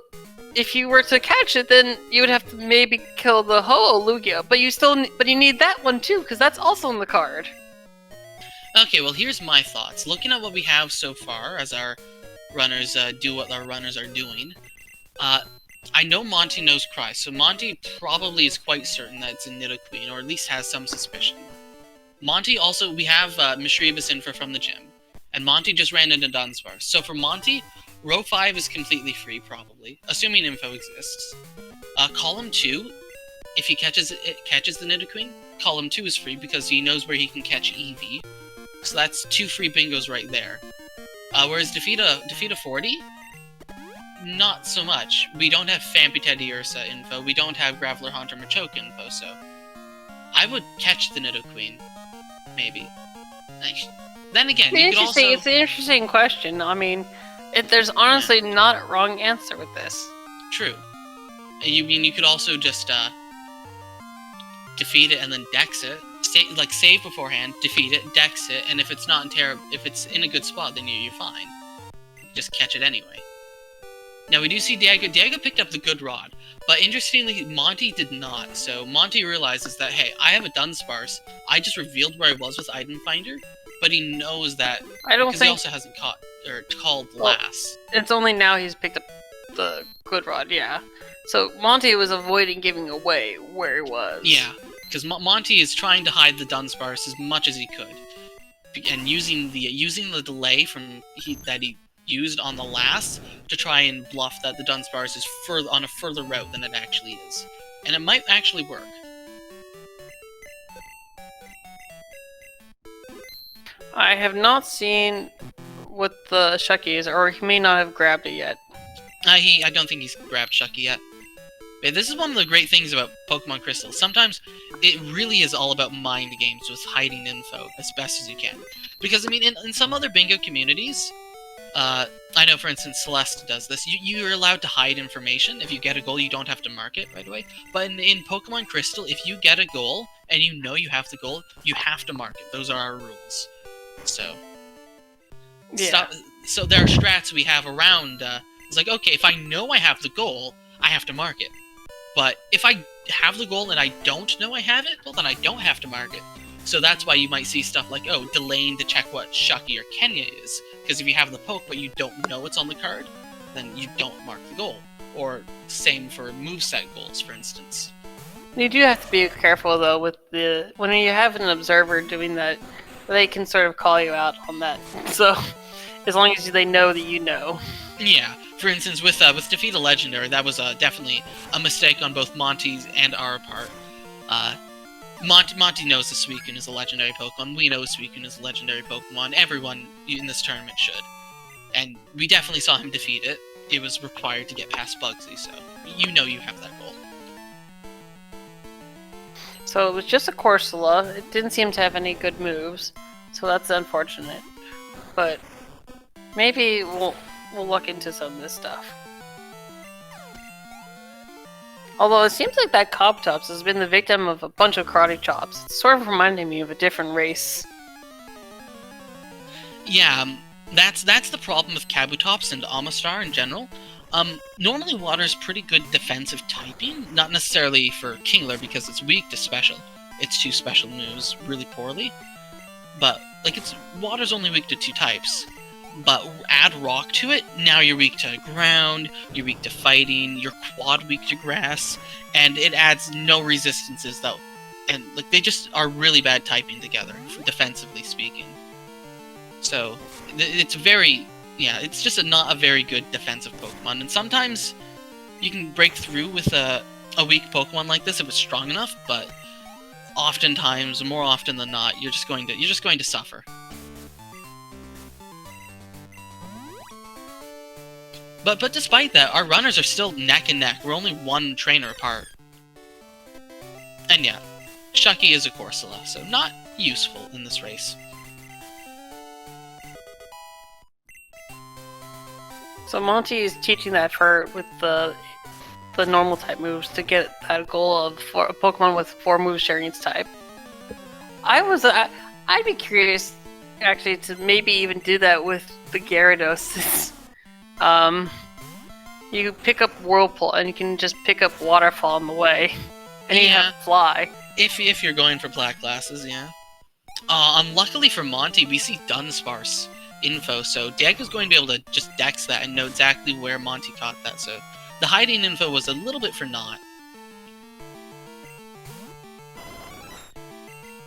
if you were to catch it, then you would have to maybe kill the Ho-Oh-Lugia, but you need that one too, because that's also on the card. Okay, well here's my thoughts. Looking at what we have so far, as our runners do what our runners are doing, I know Monty knows Cry, so Monty probably is quite certain that it's a Nidoqueen, or at least has some suspicion. Monty also, we have Mischievous Info from the gym, and Monty just ran into Dunsparce. So for Monty, row 5 is completely free, probably, assuming info exists. Column 2, if he catches the Nidoqueen, column 2 is free because he knows where he can catch Eevee. So that's 2 free bingos right there. Whereas defeat a 40, not so much. We don't have Fampi Teddiursa info, we don't have Graveler Haunter Machoke info, so I would catch the Nidoqueen. Maybe. Then again, you could also... It's an interesting question. I mean, there's honestly not a wrong answer with this. True. You could also just defeat it and then dex it. Save beforehand, defeat it, dex it, and if it's not if it's in a good spot, then you're fine. Just catch it anyway. Now we do see Diego. Diego picked up the good rod, but interestingly, Monty did not. So Monty realizes that, hey, I have a Dunsparce. I just revealed where I was with Item Finder, but he knows that because he also hasn't called last. It's only now he's picked up the good rod, yeah. So Monty was avoiding giving away where he was. Yeah, because Monty is trying to hide the Dunsparce as much as he could, and using the delay that he used on the last to try and bluff that the Dunsparce is on a further route than it actually is. And it might actually work. I have not seen what the Shucky is, or he may not have grabbed it yet. I don't think he's grabbed Shucky yet. But this is one of the great things about Pokemon Crystal. Sometimes it really is all about mind games with hiding info as best as you can. Because, I mean, in some other bingo communities, I know, for instance, Celeste does this. You're allowed to hide information. If you get a goal, you don't have to mark it right away. But in Pokemon Crystal, if you get a goal, and you know you have the goal, you have to mark it. Those are our rules. So, so there are strats we have around, it's like, okay, if I know I have the goal, I have to mark it. But if I have the goal and I don't know I have it, well, then I don't have to mark it. So that's why you might see stuff like, oh, delaying to check what Shucky or Kenya is. Because if you have the poke but you don't know it's on the card, then you don't mark the goal. Or same for moveset goals, for instance. You do have to be careful, though, with when you have an observer doing that, they can sort of call you out on that. So, as long as they know that you know. Yeah. For instance, with Defeat a Legendary, that was definitely a mistake on both Monty's and our part. Monty knows the Suicune is a legendary Pokemon. We know Suicune is a legendary Pokemon. Everyone in this tournament should. And we definitely saw him defeat it. It was required to get past Bugsy, so you know you have that goal. So it was just a Corsola. It didn't seem to have any good moves, so that's unfortunate. But maybe we'll look into some of this stuff. Although it seems like that Coptops has been the victim of a bunch of karate chops. It's sort of reminding me of a different race. Yeah, that's the problem with Kabutops and Amistar in general. Normally Water's pretty good defensive typing, not necessarily for Kingler because it's weak to special. Its 2 special moves really poorly. But, like, Water's only weak to 2 types. But add Rock to it, now you're weak to ground, you're weak to fighting, you're quad weak to grass, and it adds no resistances though. And, like, they just are really bad typing together, defensively speaking. So, it's it's just not a very good defensive Pokemon, and sometimes you can break through with a weak Pokemon like this if it's strong enough, but oftentimes, more often than not, you're just going to suffer. But despite that, our runners are still neck and neck. We're only 1 trainer apart. And yeah, Shucky is a Corsola, so not useful in this race. So Monty is teaching that with the normal type moves to get that goal of a Pokemon with 4 moves sharing its type. I'd be curious actually to maybe even do that with the Gyarados. You pick up Whirlpool and you can just pick up Waterfall on the way, and you have Fly. If you're going for Black Glasses, yeah. Luckily for Monty, we see Dunsparce info, so Diego's going to be able to just dex that and know exactly where Monty caught that, so the hiding info was a little bit for naught.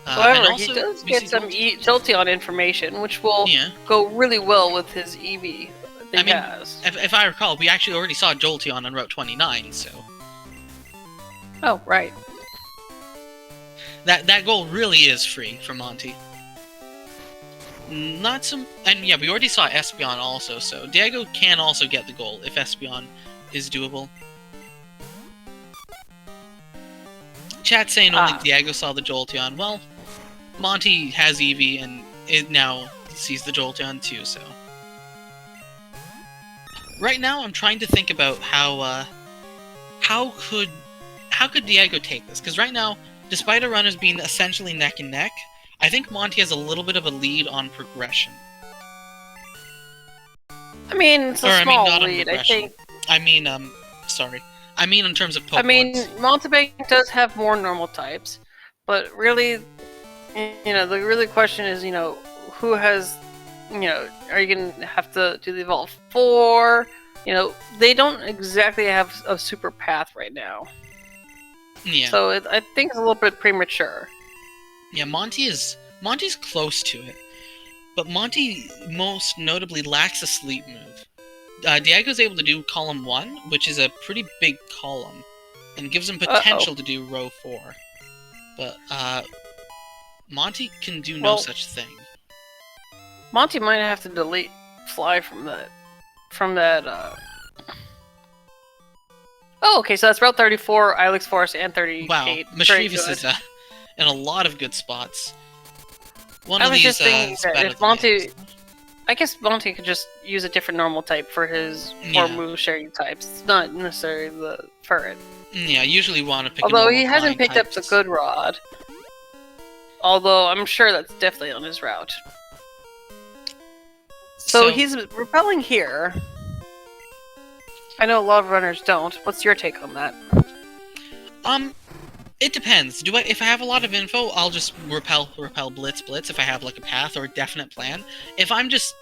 However, he does get some Jolteon information, which will go really well with his Eevee that he has. If I recall, we actually already saw Jolteon on Route 29, so... Oh, right. That goal really is free for Monty. And yeah, we already saw Espeon also, so Diego can also get the goal if Espeon is doable. Chat saying only Diego saw the Jolteon. Well, Monty has Eevee and it now sees the Jolteon too, so... Right now, I'm trying to think about how could Diego take this? Because right now, despite our runners being essentially neck and neck, I think Monty has a little bit of a lead on progression. I mean, it's a small lead, I think. Sorry. I mean in terms of Pokemon. I mean, Mountebank does have more normal types, but really, the really question is, who has, are you going to have to do the Evolve 4? They don't exactly have a super path right now. Yeah. So I think it's a little bit premature. Yeah, Monty's close to it, but Monty most notably lacks a sleep move. Diego's able to do column 1, which is a pretty big column, and gives him potential to do row 4. But Monty can do no such thing. Monty might have to delete Fly from that. Oh, okay, so that's Route 34, Ilex Forest, and 38. Wow, Mischievous is in a lot of good spots. I was just thinking that if Monty... I guess Monty could just use a different normal type for his 4 move sharing types. It's not necessarily the Furret. Yeah, I usually want to pick Although he hasn't picked up the Good Rod. Although I'm sure that's definitely on his route. So he's repelling here. I know a lot of runners don't. What's your take on that? It depends. If I have a lot of info, I'll just repel, blitz, if I have like a path or a definite plan. If I'm just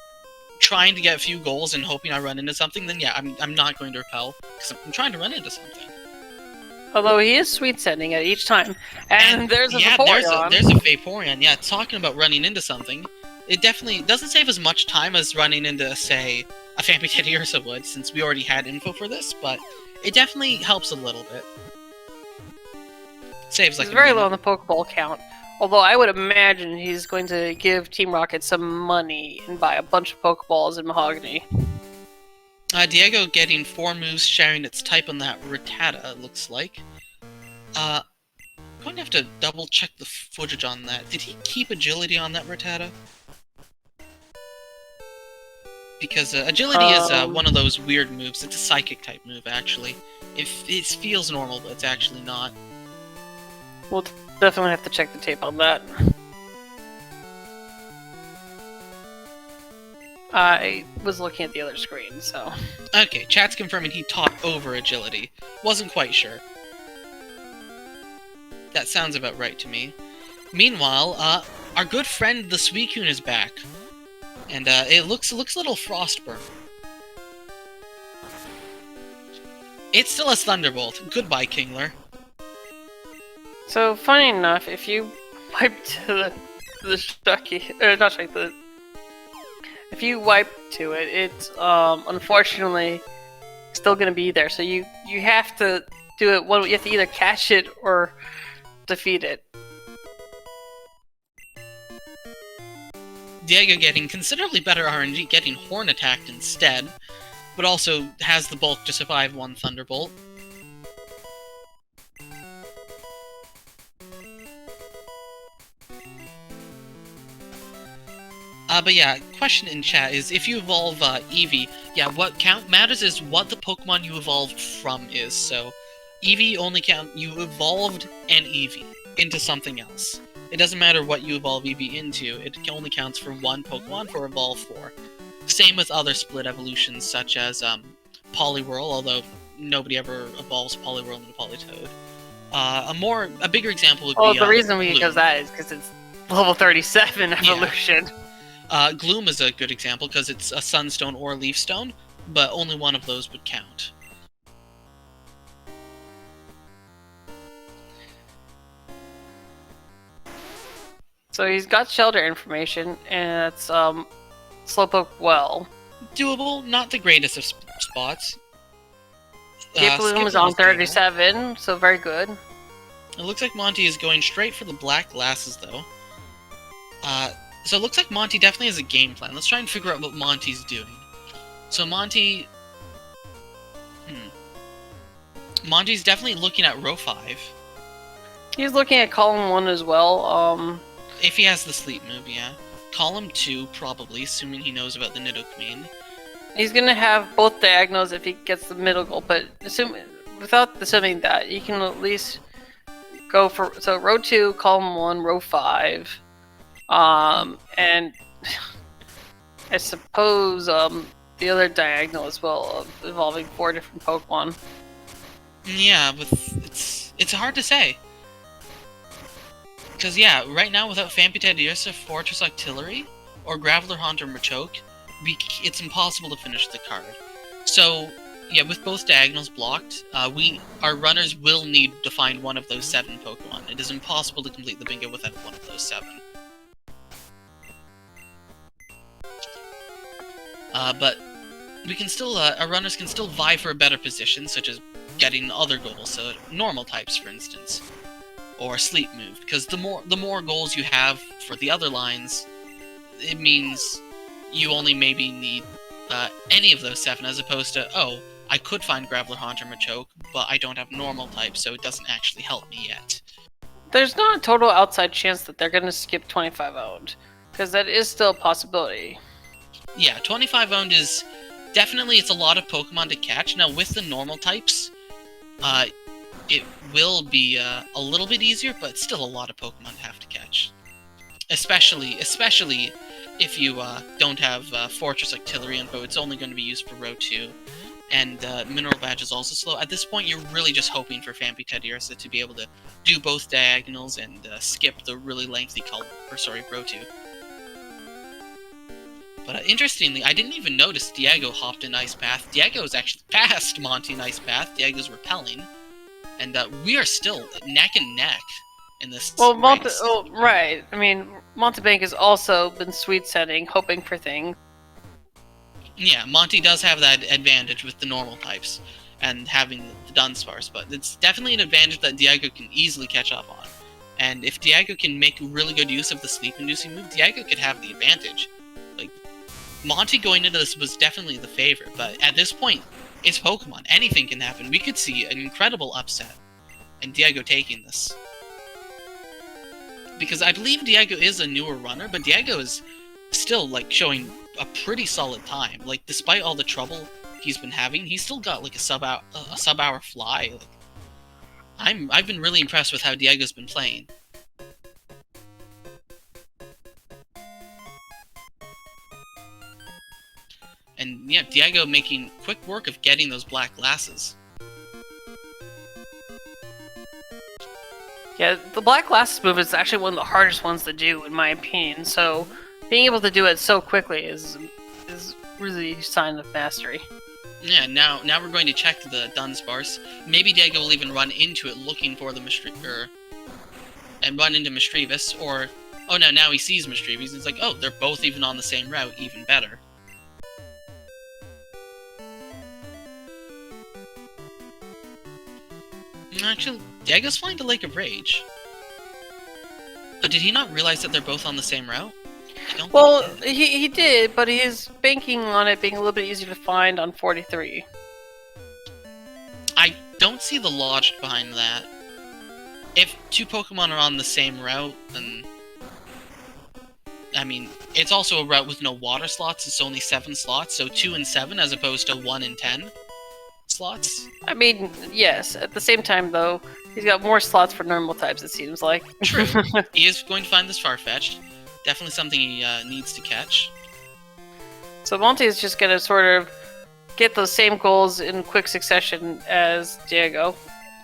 trying to get a few goals and hoping I run into something, then yeah, I'm not going to repel, because I'm trying to run into something. Although he is sweet sending it each time. And there's a Vaporeon. There's a Vaporeon. Yeah, talking about running into something. It definitely doesn't save as much time as running into, say, a Family Ursa would, since we already had info for this, but it definitely helps a little bit. Saves like he's very low on the Pokeball count. Although I would imagine he's going to give Team Rocket some money and buy a bunch of Pokeballs in Mahogany. Diego getting 4 moves sharing its type on that Rattata, looks like. I'm going to have to double check the footage on that. Did he keep agility on that Rattata? Because agility is one of those weird moves. It's a psychic type move, actually. It feels normal, but it's actually not. We'll definitely have to check the tape on that. I was looking at the other screen, so... Okay, chat's confirming he taught over agility. Wasn't quite sure. That sounds about right to me. Meanwhile, our good friend the Suicune is back. And it looks a little frostburn. It still has Thunderbolt. Goodbye, Kingler. So, funny enough, if you wipe to the Stucky... not Stucky, the... If you wipe to it, it's, unfortunately, still gonna be there. So you have to do it, you have to either catch it or defeat it. Diego getting considerably better RNG, getting Horn attacked instead, but also has the bulk to survive one Thunderbolt. But yeah, question in chat is, if you evolve Eevee, yeah, what matters is what the Pokemon you evolved from is. So, Eevee only you evolved an Eevee into something else. It doesn't matter what you evolve Eevee into, it only counts for one Pokemon for Evolve 4. Same with other split evolutions, such as Poliwhirl, although nobody ever evolves Poliwhirl into Politoed. A bigger example would be... Oh, the reason we use that is because it's level 37 evolution. Yeah. Gloom is a good example, because it's a Sunstone or a Leafstone, but only one of those would count. So he's got shelter information, and it's Slowpoke Well. Doable, not the greatest of spots. Skiploom is on 37, so very good. It looks like Monty is going straight for the black glasses, though. So it looks like Monty definitely has a game plan. Let's try and figure out what Monty's doing. So Monty... Monty's definitely looking at row 5. He's looking at column 1 as well. If he has the sleep move, yeah. Column 2, probably, assuming he knows about the Nidoqueen. He's gonna have both diagonals if he gets the middle goal, but without assuming that, you can at least go for... So row 2, column 1, row 5. And I suppose the other diagonal as well, of involving 4 different Pokemon. Yeah, but it's hard to say. Because yeah, right now without Fampited, Fortress Octillery, or Graveler Haunter Machoke, it's impossible to finish the card. So yeah, with both diagonals blocked, our runners will need to find one of those 7 Pokemon. It is impossible to complete the bingo without one of those 7. But we can still, our runners can still vie for a better position, such as getting other goals, so normal types, for instance, or sleep move, because the more goals you have for the other lines, it means you only maybe need any of those 7, as opposed to, oh, I could find Graveler Haunter Machoke, but I don't have normal type, so it doesn't actually help me yet. There's not a total outside chance that they're going to skip 25 owned, because that is still a possibility. Yeah, 25 owned is definitely, it's a lot of Pokemon to catch. Now, with the normal types, it will be a little bit easier, but it's still a lot of Pokemon to have to catch. Especially if you don't have Fortress Octillery info, it's only going to be used for row 2. And Mineral Badge is also slow. At this point, you're really just hoping for Fampited to be able to do both diagonals and skip the really lengthy row 2. But interestingly, I didn't even notice Diego hopped in Ice Path. Diego's actually past Monty in Ice Path. Diego's repelling. And we are still neck and neck in this race. Right. I mean, Mountebank has also been sweet setting, hoping for things. Yeah, Monty does have that advantage with the normal types and having the Dunsparce, but it's definitely an advantage that Diego can easily catch up on. And if Diego can make really good use of the sleep-inducing move, Diego could have the advantage. Like, Monty going into this was definitely the favorite, but at this point, it's Pokemon. Anything can happen. We could see an incredible upset, and Diego taking this. Because I believe Diego is a newer runner, but Diego is still, like, showing a pretty solid time. Like, despite all the trouble he's been having, he's still got like a sub-hour fly. Like, I've been really impressed with how Diego's been playing. And yeah, Diego making quick work of getting those black glasses. Yeah, the black glasses move is actually one of the hardest ones to do, in my opinion. So being able to do it so quickly is really a sign of mastery. Yeah, now we're going to check the Dunsparce. Maybe Diego will even run into it looking for the and run into Mischievous, or... Oh no, now he sees Mischievous, it's like, oh, they're both even on the same route, even better. Actually, Diego's flying to Lake of Rage. But did he not realize that they're both on the same route? Well, he did, but he's banking on it being a little bit easier to find on 43. I don't see the logic behind that. If two Pokemon are on the same route, then... I mean, it's also a route with no water slots, it's only 7 slots, so 2 and 7 as opposed to 1 and 10 slots. I mean, yes, at the same time, though, he's got more slots for normal types, it seems like. True. He is going to find this Farfetch'd. Definitely something he needs to catch. So Monty is just going to sort of get those same goals in quick succession as Diego,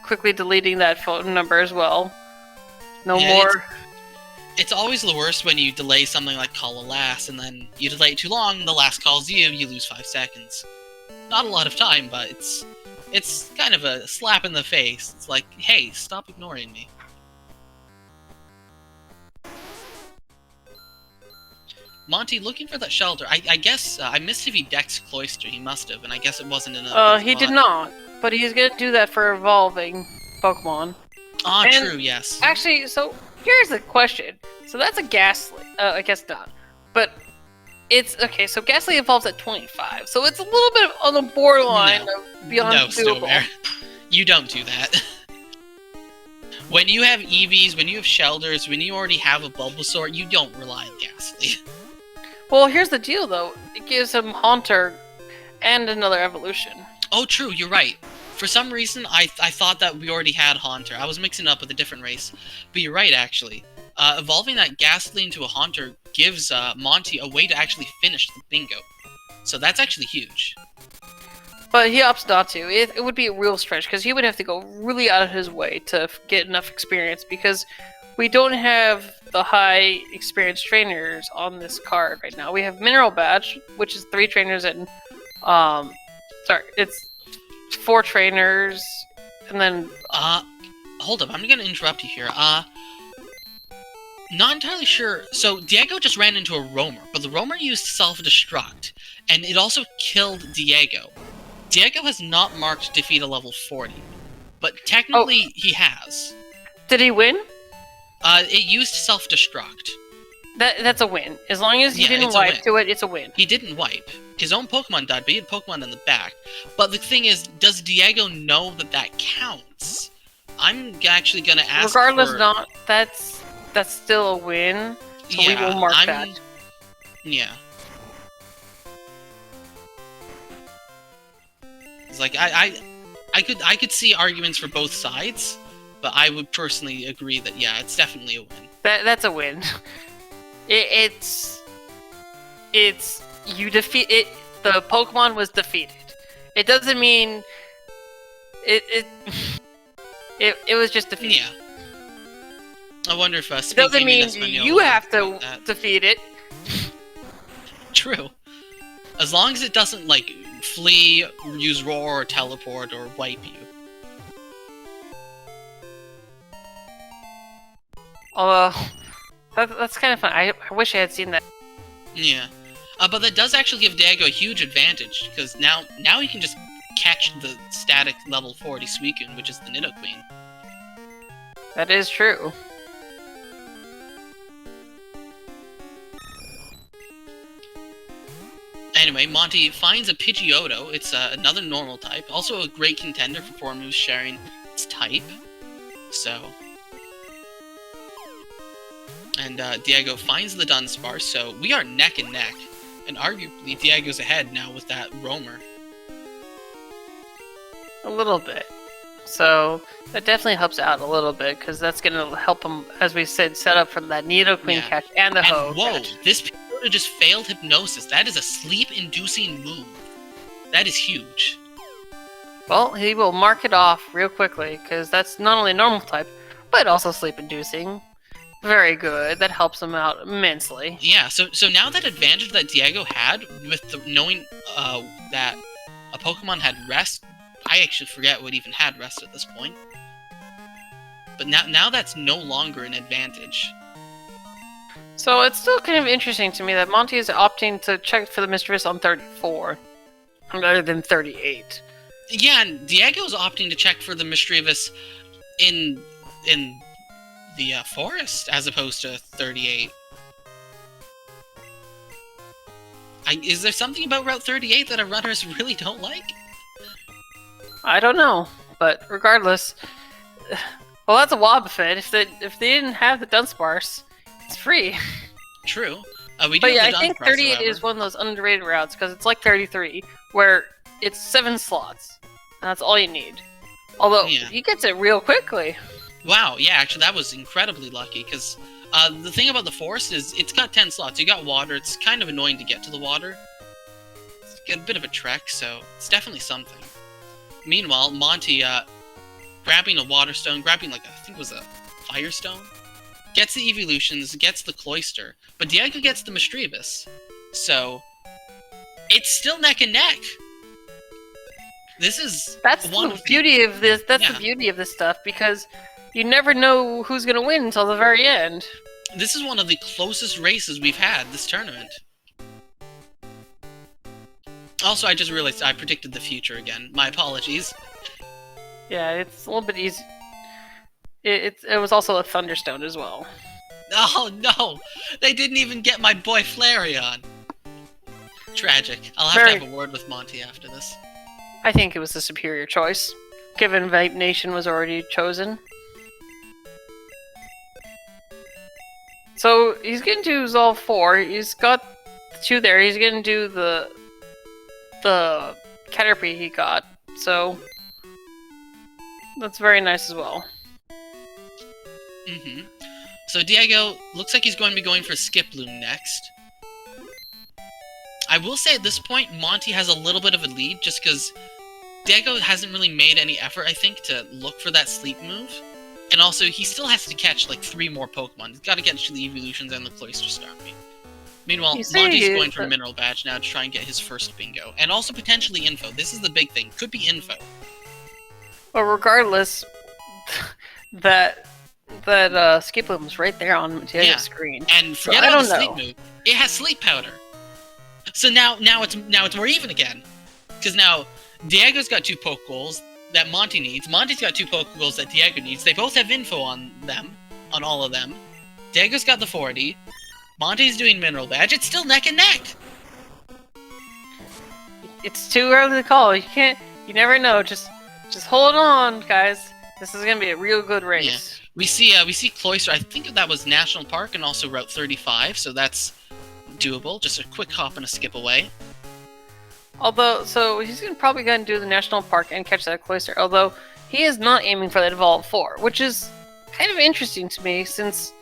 quickly deleting that phone number as well. No more... It's always the worst when you delay something like call a last, and then you delay it too long, the last calls you lose 5 seconds. Not a lot of time, but it's kind of a slap in the face. It's like, hey, stop ignoring me. Monty, looking for that shelter. I guess, I missed if he dex Cloyster. He must have, and I guess it wasn't in a... he did not, but he's gonna do that for evolving Pokemon. Ah, true, yes. Actually, so here's the question. So that's a Ghastly. I guess not. But it's... Okay, so Ghastly evolves at 25, so it's a little bit on the borderline of beyond doable. You don't do that. When you have EVs, when you have Shelders, when you already have a Bulbasaur, you don't rely on Ghastly. Well, here's the deal, though. It gives him Haunter and another evolution. Oh, true, you're right. For some reason, I thought that we already had Haunter. I was mixing it up with a different race. But you're right, actually. Evolving that Ghastly into a Haunter gives Monty a way to actually finish the bingo. So that's actually huge. But he opts not to. It would be a real stretch, because he would have to go really out of his way to get enough experience, because we don't have the high experienced trainers on this card right now. We have Mineral Badge, which is 3 trainers and... Sorry, it's 4 trainers, and then... Hold up, I'm gonna interrupt you here. Not entirely sure. So, Diego just ran into a Roamer, but the Roamer used self-destruct, and it also killed Diego. Diego has not marked defeat at level 40, but technically he has. Did he win? It used self-destruct. That's a win. As long as he didn't wipe to it, it's a win. He didn't wipe. His own Pokemon died, but he had Pokemon in the back. But the thing is, does Diego know that that counts? I'm actually gonna ask. Regardless, that's still a win. So we will mark that. Yeah. It's like I could see arguments for both sides, but I would personally agree that yeah, it's definitely a win. That's a win. It's you defeat it. The Pokemon was defeated. It doesn't mean it was just defeated. Yeah. I wonder if it doesn't mean you have to defeat it. True. As long as it doesn't like flee, use roar, or teleport, or wipe you. Although that's kind of fun. I wish I had seen that. Yeah. But that does actually give Diego a huge advantage, because now he can just catch the static level 40 Suicune, which is the Nidoqueen. That is true. Anyway, Monty finds a Pidgeotto. It's another normal type, also a great contender for 4 moves sharing its type. So... And Diego finds the Dunsparce, so we are neck and neck. And arguably, Diego's ahead now with that roamer. A little bit. So that definitely helps out a little bit, because that's going to help him, as we said, set up for that Nidoqueen catch and the Ho whoa, catch. This Pidgeotto just failed Hypnosis. That is a sleep-inducing move. That is huge. Well, he will mark it off real quickly, because that's not only normal type, but also sleep-inducing. Very good. That helps him out immensely. Yeah, so now that advantage that Diego had, with knowing that a Pokemon had Rest, I actually forget what even had Rest at this point. But now that's no longer an advantage. So it's still kind of interesting to me that Monty is opting to check for the Mischievous on 34, rather than 38. Yeah, and Diego's opting to check for the Mischievous in the forest as opposed to 38. Is there something about Route 38 that our runners really don't like? I don't know, but regardless, well, that's a Wobbuffet. If they didn't have the Dunsparce, it's free. True. We do But yeah, have the I think Dunsparce, 38 however. is one of those underrated routes, because it's like 33, where it's 7 slots, and that's all you need. Although, he gets it real quickly. Wow, yeah, actually that was incredibly lucky, because the thing about the forest is it's got 10 slots. You got water, it's kind of annoying to get to the water. It's a bit of a trek, so it's definitely something. Meanwhile, Monty, grabbing a water stone, grabbing like, I think it was a fire stone, gets the evolutions, gets the Cloyster, but Diego gets the Mischievous. So, it's still neck and neck. That's the beauty of this. That's the beauty of this stuff, because you never know who's gonna win until the very end. This is one of the closest races we've had this tournament. Also, I just realized I predicted the future again. My apologies. Yeah, it's a little bit easy. It was also a Thunderstone as well. Oh no! They didn't even get my boy Flareon! Tragic. I'll have to have a word with Monty after this. I think it was the superior choice, given Vape Nation was already chosen. So he's gonna do Zol 4. He's got the 2 there. He's gonna do the Caterpie he got. So that's very nice as well. Mm-hmm. So Diego looks like he's going to be going for Skiploom next. I will say at this point, Monty has a little bit of a lead, just because Diego hasn't really made any effort, I think, to look for that sleep move. And also, he still has to catch, like, 3 more Pokemon. He's got to get to the evolutions and the Cloyster Starmie. Meanwhile, Monty's going for Mineral Badge now to try and get his first bingo. And also potentially info. This is the big thing. Could be info. Well, regardless, that Skiploom's right there on Diego's screen. And forget about the sleep move. It has Sleep Powder. So now it's more even again. Because now, Diego's got 2 Pokeballs that Monty needs. Monty's got 2 Pokeballs that Diego needs. They both have info on them. On all of them. Diego's got the 40. Monty's doing Mineral Badge. It's still neck and neck! It's too early to call. You never know. Just hold on, guys. This is gonna be a real good race. Yeah. We see Cloyster. I think that was National Park and also Route 35, so that's doable. Just a quick hop and a skip away. Although, so he's probably going to do the National Park and catch that Cloyster. Although he is not aiming for that Evolve 4, which is kind of interesting to me, since,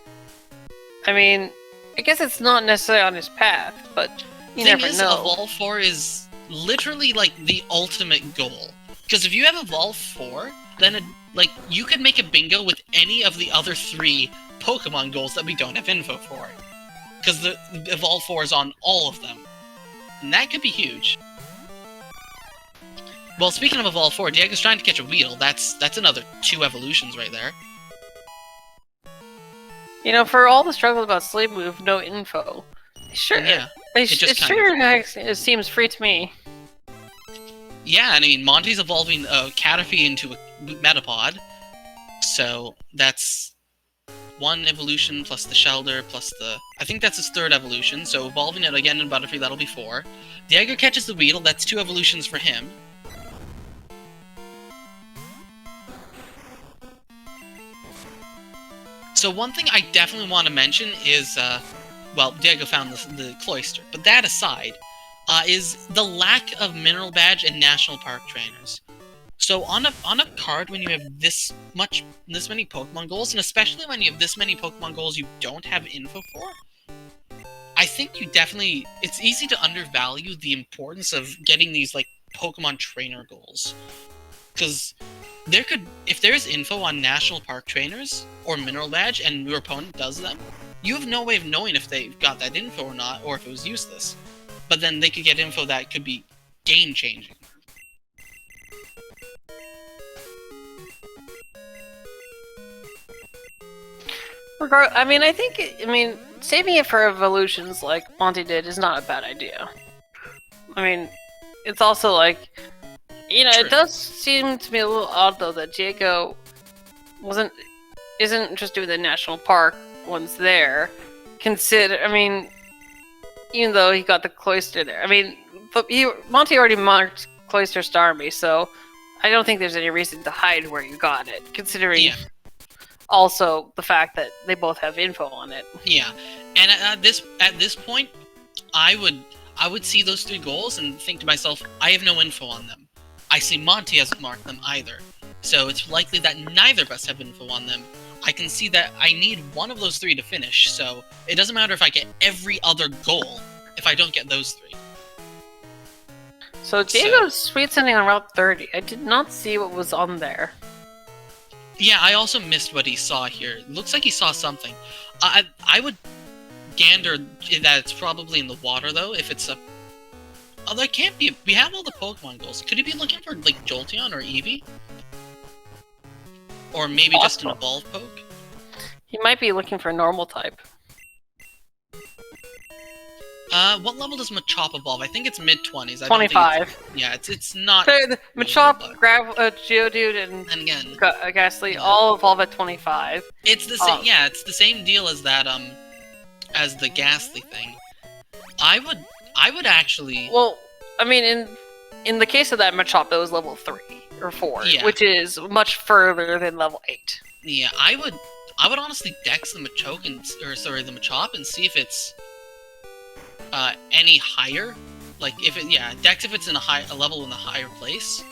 I mean, I guess it's not necessarily on his path, but you never know. Evolve 4 is literally like the ultimate goal. Because if you have Evolve 4, then you could make a bingo with any of the other 3 Pokemon goals that we don't have info for. Because the Evolve 4 is on all of them. And that could be huge. Well, speaking of Evolve 4, Diego's trying to catch a Weedle. That's another 2 evolutions right there. You know, for all the struggle about Sleep Move, no info. Sure, yeah. It seems free to me. Yeah, I mean, Monty's evolving Caterpie into a Metapod. So, that's 1 evolution plus the Shelter plus the... I think that's his 3rd evolution, so evolving it again in Butterfree, that'll be 4. Diego catches the Weedle, that's 2 evolutions for him. So one thing I definitely want to mention is well, Diego found the cloister. But that aside, is the lack of mineral badge and national park trainers. So on a card when you have this many Pokemon goals, and especially when you have this many Pokemon goals you don't have info for, I think it's easy to undervalue the importance of getting these like Pokemon trainer goals. Because if there's info on national park trainers or mineral badge and your opponent does them, you have no way of knowing if they've got that info or not, or if it was useless. But then they could get info that could be game-changing. I mean, saving it for evolutions like Monty did is not a bad idea. I mean, it's also like, you know, True. It does seem to me a little odd though that Diego isn't just doing the national park ones there. Even though he got the cloister there, Monty already marked cloister Starmie, so I don't think there's any reason to hide where you got it, considering also the fact that they both have info on it. Yeah, and at this point, I would see those 3 goals and think to myself, I have no info on them. I see Monty hasn't marked them either, so it's likely that neither of us have info on them. I can see that I need one of those 3 to finish, so it doesn't matter if I get every other goal if I don't get those 3. So Diego's sweet sending on Route 30. I did not see what was on there. Yeah, I also missed what he saw here. Looks like he saw something. I would gander that it's probably in the water, though, if it's a... Oh, that can't be... We have all the Pokemon goals. Could he be looking for, like, Jolteon or Eevee? Or maybe just an Evolve Poke? He might be looking for a normal type. What level does Machop evolve? I think it's mid-20s. 25. Yeah, it's not... The Machop, Geodude, and again, Ghastly all evolve at 25. It's the same. Yeah, it's the same deal as that. As the Ghastly thing. I would actually. Well, I mean, in the case of that Machop, it was level 3 or 4, which is much further than level 8. Yeah, I would honestly dex the Machop and see if it's any higher. Like dex if it's in a level in a higher place,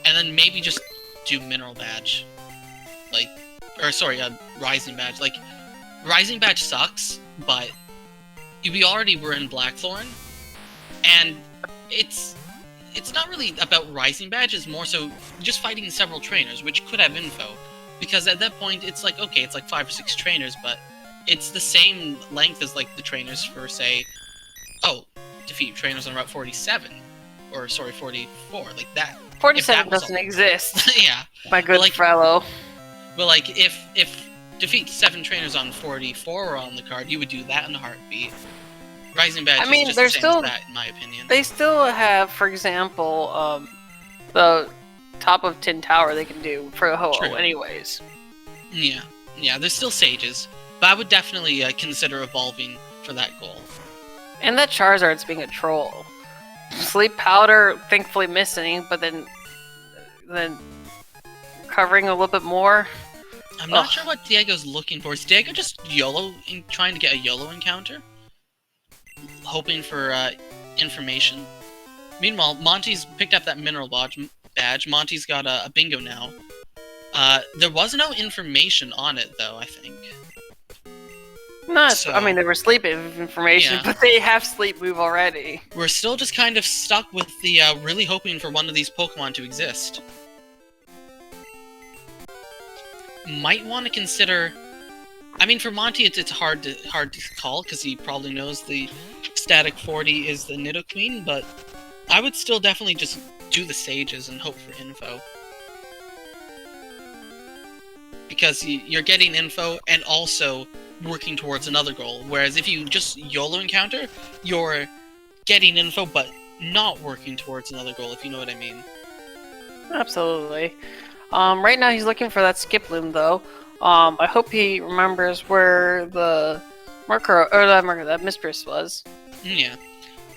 and then maybe just do Mineral Badge, Rising Badge. Like, Rising Badge sucks, but we already were in Blackthorn, and it's not really about Rising Badge. It's more so just fighting several trainers, which could have info, because at that point it's like, okay, it's like 5 or 6 trainers, but it's the same length as like the trainers for, say, defeat trainers on Route 47, or 44, like that. 47 doesn't exist. Yeah, my good fellow. But like, if defeat 7 trainers on 44 were on the card, you would do that in a heartbeat. Rising Badge is just the same as that, in my opinion. They still have, for example, the top of Tin Tower they can do for Ho-Oh anyways. Yeah, there's still Sages, but I would definitely consider evolving for that goal. And that Charizard's being a troll. Sleep Powder, thankfully missing, but then covering a little bit more. I'm not sure what Diego's looking for. Is Diego just trying to get a YOLO encounter? Hoping for information? Meanwhile, Monty's picked up that Mineral Badge. Monty's got a Bingo now. There was no information on it, though, I think. They were sleep information, but they have sleep move already. We're still just kind of stuck with the really hoping for one of these Pokemon to exist. Might want to consider... I mean, for Monty, it's hard to call, because he probably knows the Static 40 is the Nidoqueen, but I would still definitely just do the Sages and hope for info. Because you're getting info and also working towards another goal, whereas if you just YOLO encounter, you're getting info but not working towards another goal, if you know what I mean. Absolutely. Right now he's looking for that Skiploom, though. I hope he remembers where the that Mistress was. Yeah.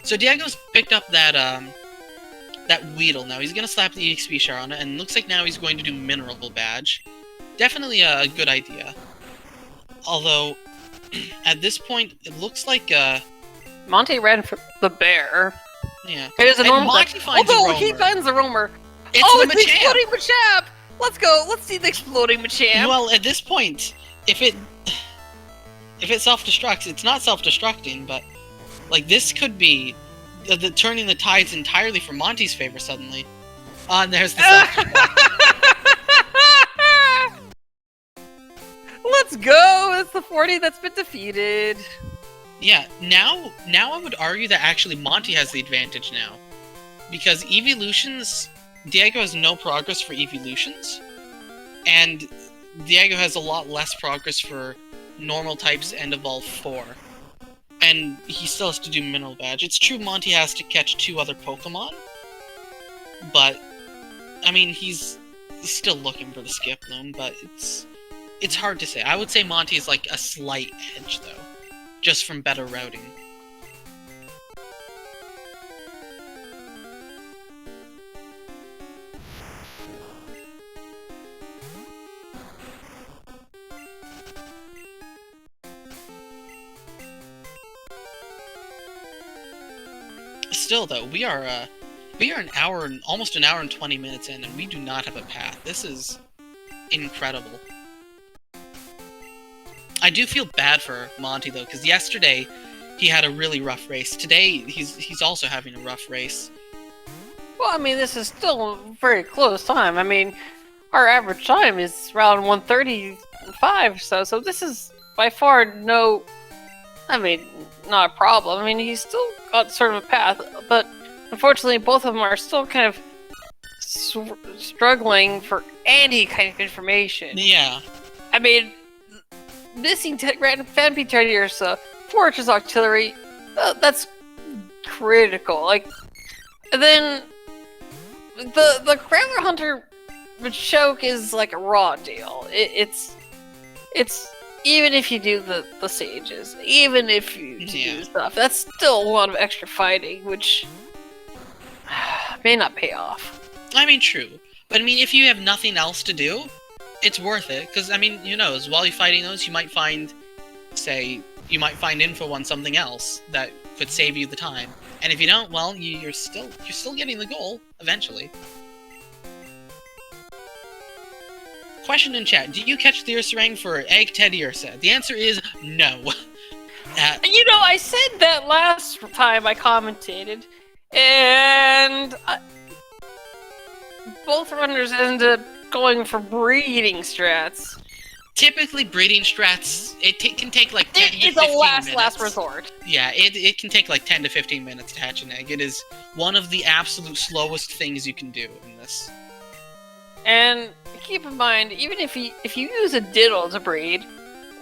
So Diego's picked up that Weedle now. He's gonna slap the EXP share on it, and looks like now he's going to do Mineral Badge. Definitely a good idea. Although, At this point, it looks like Monty ran for the bear. yeah. It is a And normal Monty type. finds a Oh no, he roamer. finds the roamer. It's Oh, the it's the Machamp! exploding Machamp! Let's go. Let's see the exploding Machamp. Well, at this point, if it self-destructs, it's not self-destructing, but like this could be the turning the tides entirely for Monty's favor suddenly. And there's the self-destruct. Let's go. It's the 40 that's been defeated. Yeah, now I would argue that actually Monty has the advantage now. Because evolutions, Diego has no progress for evolutions, and Diego has a lot less progress for normal types and evolve 4. And he still has to do Mineral Badge. It's true Monty has to catch 2 other Pokemon, but, I mean, he's still looking for the Skip Loom, but it's hard to say. I would say Monty is like a slight edge, though, just from better routing. Still, though, we are almost an hour and 20 minutes in, and we do not have a path. This is incredible. I do feel bad for Monty, though, because yesterday he had a really rough race. Today, he's also having a rough race. Well, I mean, this is still a very close time. I mean, our average time is around 1:35, so this is by far no... I mean, not a problem. I mean, he's still got sort of a path, but unfortunately both of them are still kind of struggling for any kind of information. Yeah. I mean, missing Fanpy Teddiursa, Fortress Artillery, that's critical. Like, and then the Graveler Hunter choke is like a raw deal. It's even if you do the sages, even if you do stuff, that's still a lot of extra fighting, which may not pay off. I mean, true. But I mean, if you have nothing else to do, it's worth it. Because, I mean, who knows, while you're fighting those, you might find, say, info on something else that could save you the time. And if you don't, well, you're still getting the goal, eventually. Question in chat, do you catch the Ursaring for Egg Teddiursa? The answer is no. You know, I said that last time I commentated, and both runners ended up going for breeding strats. Typically, breeding strats, it can take like 10 to 15 minutes. It's a last resort. Yeah, it can take like 10 to 15 minutes to hatch an egg. It is one of the absolute slowest things you can do in this. And keep in mind, even if you use a Diddle to breed,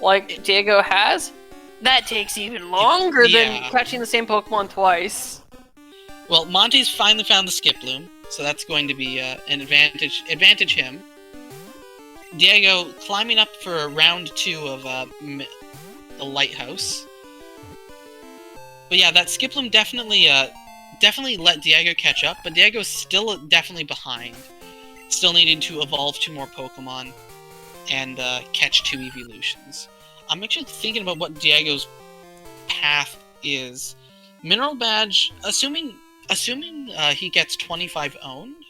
like Diego has, that takes even longer than catching the same Pokemon twice. Well, Monty's finally found the Skiploom, so that's going to be an advantage him. Diego climbing up for round 2 of the Lighthouse. But yeah, that Skiploom definitely let Diego catch up, but Diego's still definitely behind. Still needing to evolve 2 more Pokemon and catch 2 evolutions. I'm actually thinking about what Diego's path is. Mineral Badge, assuming he gets 25 owned?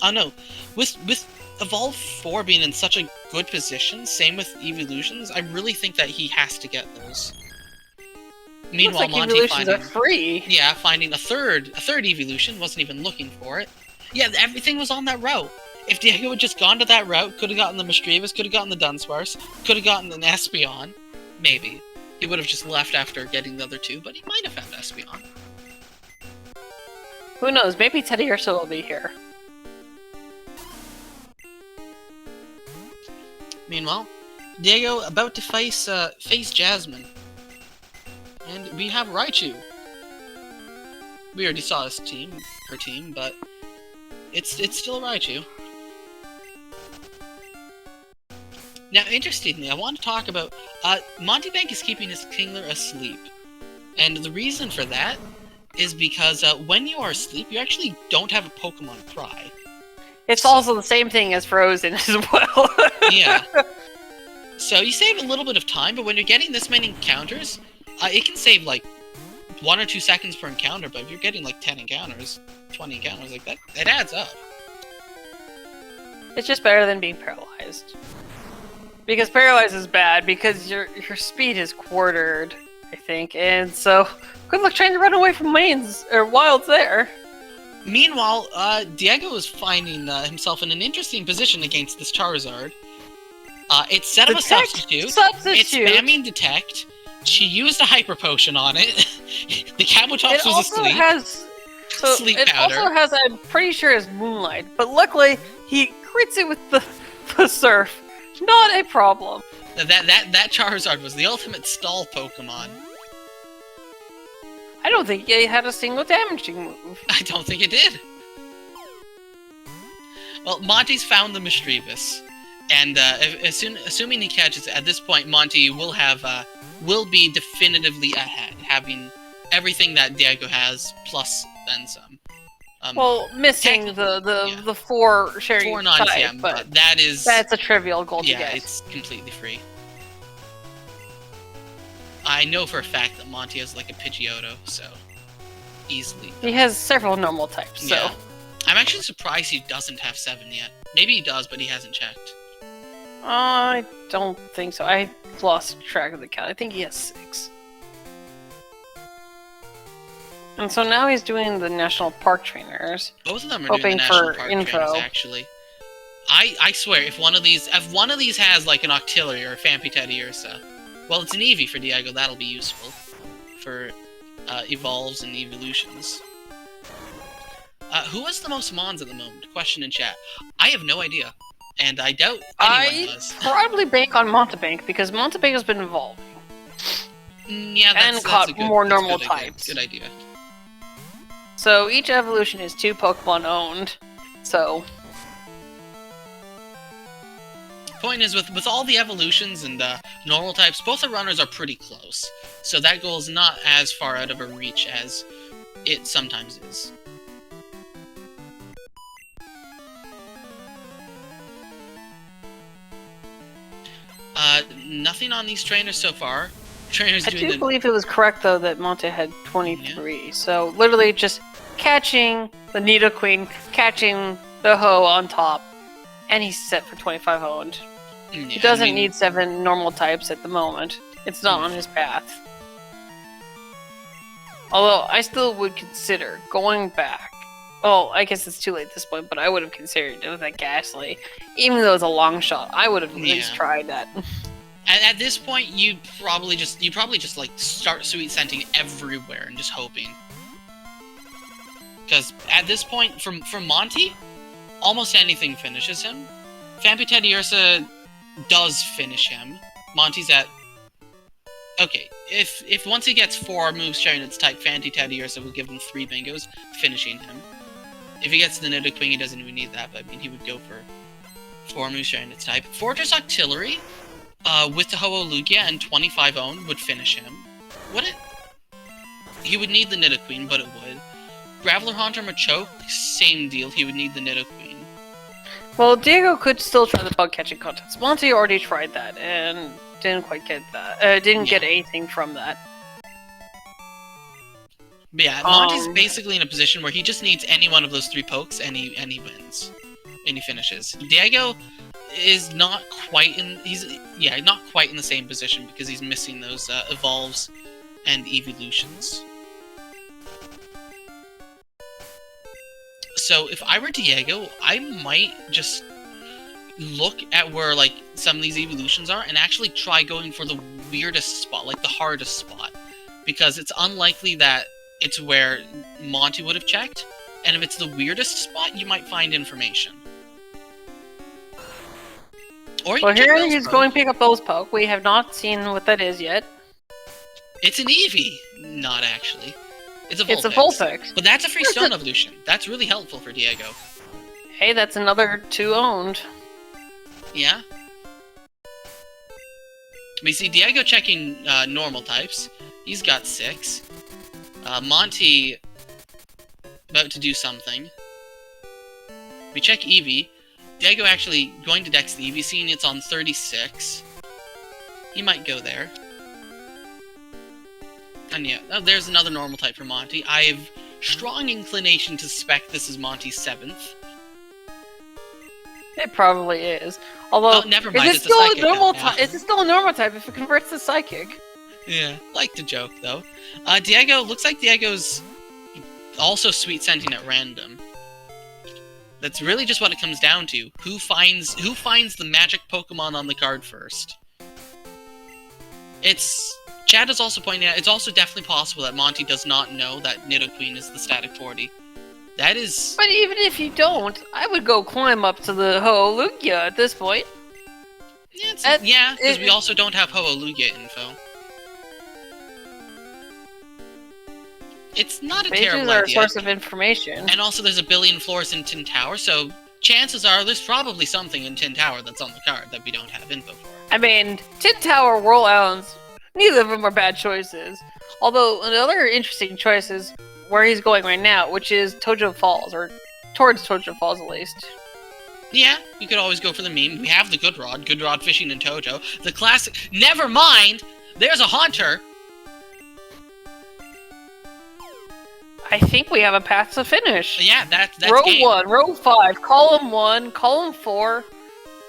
Oh no, with Evolve 4 being in such a good position, same with evolutions, I really think that he has to get those. Meanwhile, looks like Monty evolutions are free. Yeah, finding a third evolution, wasn't even looking for it. Yeah, everything was on that route. If Diego had just gone to that route, could have gotten the Mischievous, could have gotten the Dunsparce, could have gotten an Espeon, maybe. He would have just left after getting the other 2, but he might have found Espeon. Who knows? Maybe Teddiursa will be here. Meanwhile, Diego about to face Jasmine. And we have Raichu. We already saw her team, but it's still Raichu. Now, interestingly, I want to talk about Mountebank is keeping his Kingler asleep, and the reason for that is because when you are asleep, you actually don't have a Pokemon cry. It's also the same thing as Frozen as well. Yeah. So you save a little bit of time, but when you're getting this many encounters, it can save like 1 or 2 seconds per encounter, but if you're getting like 10 encounters, 20 encounters, like that, it adds up. It's just better than being paralyzed. Because paralyzed is bad, because your speed is quartered, I think, and so good luck trying to run away from lanes or wilds there. Meanwhile, Diego is finding himself in an interesting position against this Charizard. It set up a substitute. It's spamming Detect. She used a Hyper Potion on it. The Kabutops was asleep. Sleep powder. It also has, I'm pretty sure, is Moonlight, but luckily he crits it with the Surf. Not a problem. That Charizard was the ultimate stall Pokemon. I don't think it had a single damaging move. I don't think it did. Well, Monty's found the Mischievous, and assuming he catches it, at this point, Monty will be definitively ahead, having everything that Diego has plus then some. Well, missing the 4 sharing 4 non-TM, but that's a trivial goal to get. Yeah, it's completely free. I know for a fact that Monty has like a Pidgeotto, so easily. He has several normal types, so. Yeah. I'm actually surprised he doesn't have 7 yet. Maybe he does, but he hasn't checked. I don't think so. I lost track of the count. I think he has 6. And so now he's doing the National Park Trainers. Both of them are doing the National Park Trainers, actually. I swear, if one of these has like an Octillery or a Fampi Ursa, well, it's an Eevee for Diego. That'll be useful for evolves and evolutions. Who has the most Mons at the moment? Question in chat. I have no idea, and I doubt anyone does. Probably bank on Mountebank because Mountebank has been evolving. Yeah, that's caught more normal types. Good idea. So each evolution is 2 Pokemon owned. So. Point is, with all the evolutions and normal types, both the runners are pretty close. So that goal is not as far out of a reach as it sometimes is. Nothing on these trainers so far. Trainers I do believe it was correct, though, that Monte had 23. Yeah. So literally just catching the Nidoqueen, catching the Ho on top, and he's set for 25 owned. Yeah, he doesn't need 7 normal types at the moment. It's not on his path. Although, I still would consider going back. Oh, I guess it's too late at this point, but I would have considered it with that Ghastly. Even though it's a long shot, I would have at least tried that. At this point, you probably just like start sweet scenting everywhere and just hoping. Because at this point, from Monty, almost anything finishes him. Fampi Ursa does finish him. Monty's at... Okay, if once he gets 4 moves sharing its type, Fampi Ursa will give him 3 bingos, finishing him. If he gets the Nidoqueen, he doesn't even need that, but I mean, he would go for 4 moves sharing its type. Fortress Octillery, with the Ho-Oh-Lugia and 25 own, would finish him. Would it? He would need the Nidoqueen, but it would. Graveler Haunter Machoke, same deal, he would need the Nidoqueen. Well, Diego could still try the bug catching contest. Monty already tried that, and didn't quite get that. Didn't get anything from that. But yeah, Monty's basically in a position where he just needs any one of those 3 pokes, and he wins. And he finishes. Diego is not quite in... not quite in the same position, because he's missing those evolves and evolutions. So if I were Diego, I might just look at where like some of these evolutions are and actually try going for the weirdest spot, like the hardest spot. Because it's unlikely that it's where Monty would have checked, and if it's the weirdest spot, you might find information. Or you here he's going to pick up those poke. We have not seen what that is yet. It's an Eevee. Not actually. It's a Vulpix. It's a Vulpix. But that's a free stone evolution. That's really helpful for Diego. Hey, that's another 2 owned. Yeah. We see Diego checking normal types. He's got 6. Monty about to do something. We check Eevee. Diego actually going to dex the Eevee, seeing it's on 36. He might go there. And yeah, there's another normal type for Monty. I have strong inclination to suspect this is Monty's 7th. It probably is. Although, Oh, never mind. is it It's a still a psychic normal now. type? Is it still a normal type if it converts to psychic? Yeah, like the joke though. Diego looks like Diego's also sweet scenting at random. That's really just what it comes down to. Who finds the magic Pokemon on the card first? Chad is also pointing out it's also definitely possible that Monty does not know that Nidoqueen is the static 40. That is. But even if you don't, I would go climb up to the Hoolugia at this point. Yeah, because we also don't have Hoolugia info. It's not a terrible idea. Pages are a source of information. And also there's a billion floors in Tin Tower, so chances are there's probably something in Tin Tower that's on the card that we don't have info for. I mean, Tin Tower, Whirl Islands, neither of them are bad choices. Although, another interesting choice is where he's going right now, which is Tojo Falls, or towards Tojo Falls at least. Yeah, you could always go for the meme. We have the Good Rod fishing in Tojo. The classic. Never mind! There's a Haunter! I think we have a path to finish. Yeah, that's row game. 1, row 5, column 1, column 4,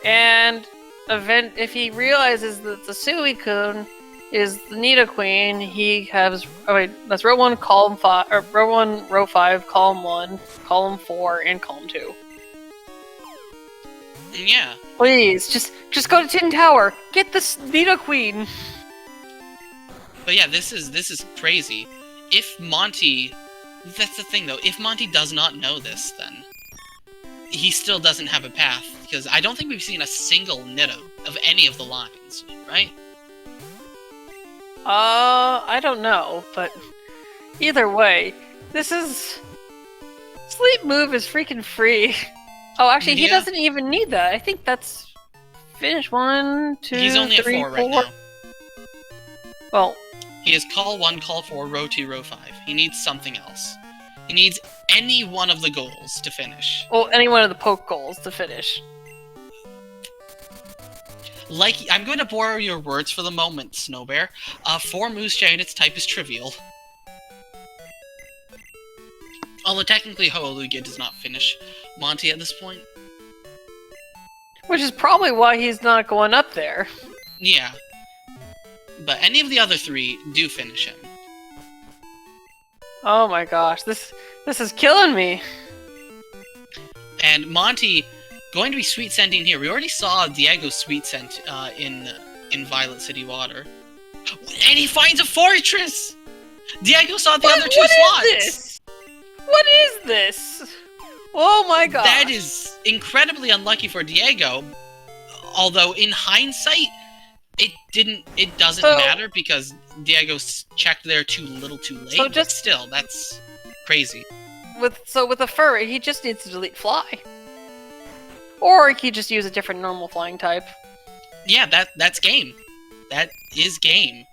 and if he realizes that the Suicune is the Nidoqueen, he has. Oh wait, that's row 1, column 5, or row 1, row 5, column 1, column 4, and column 2. Yeah. Please, just go to Tin Tower. Get this Nidoqueen. But yeah, this is crazy. If Monty, that's the thing though. If Monty does not know this, then he still doesn't have a path because I don't think we've seen a single Nido of any of the lines, right? I don't know, but either way, Sleep Move is freaking free. Oh, actually, he doesn't even need that. I think that's finish 1, 2, He's only 3, at 4 4. right now. Well, he has call 1, call 4, row 2, row 5. He needs something else. He needs any one of the goals to finish. Well, any one of the poke goals to finish. Like, I'm going to borrow your words for the moment, Snowbear. 4 moves share and its type is trivial. Although technically Hoolugia does not finish Monty at this point. Which is probably why he's not going up there. Yeah. But any of the other 3 do finish him. Oh my gosh, this is killing me. And Monty, going to be sweet scenting here. We already saw Diego sweet scent in Violet City Water. And he finds a fortress! Diego saw the other 2 slots! What is this? What is this? Oh my god. That is incredibly unlucky for Diego. Although in hindsight, it doesn't matter because Diego checked there too little too late. So but still, that's crazy. With a furry, he just needs to delete fly. Or he could just use a different normal flying type. Yeah, that's game. That is game.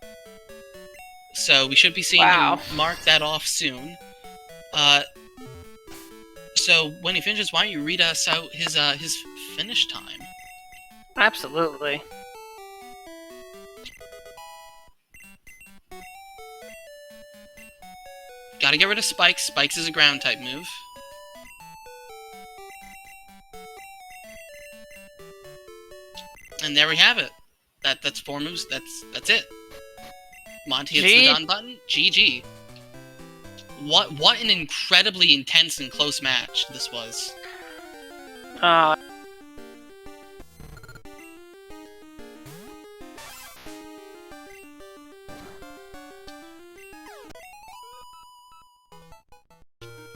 So we should be seeing him mark that off soon. So when he finishes, why don't you read us out his finish time? Absolutely. Gotta get rid of Spikes. Spikes is a ground type move. And there we have it. That's 4 moves. That's it. Monty hits the done button. GG. What an incredibly intense and close match this was.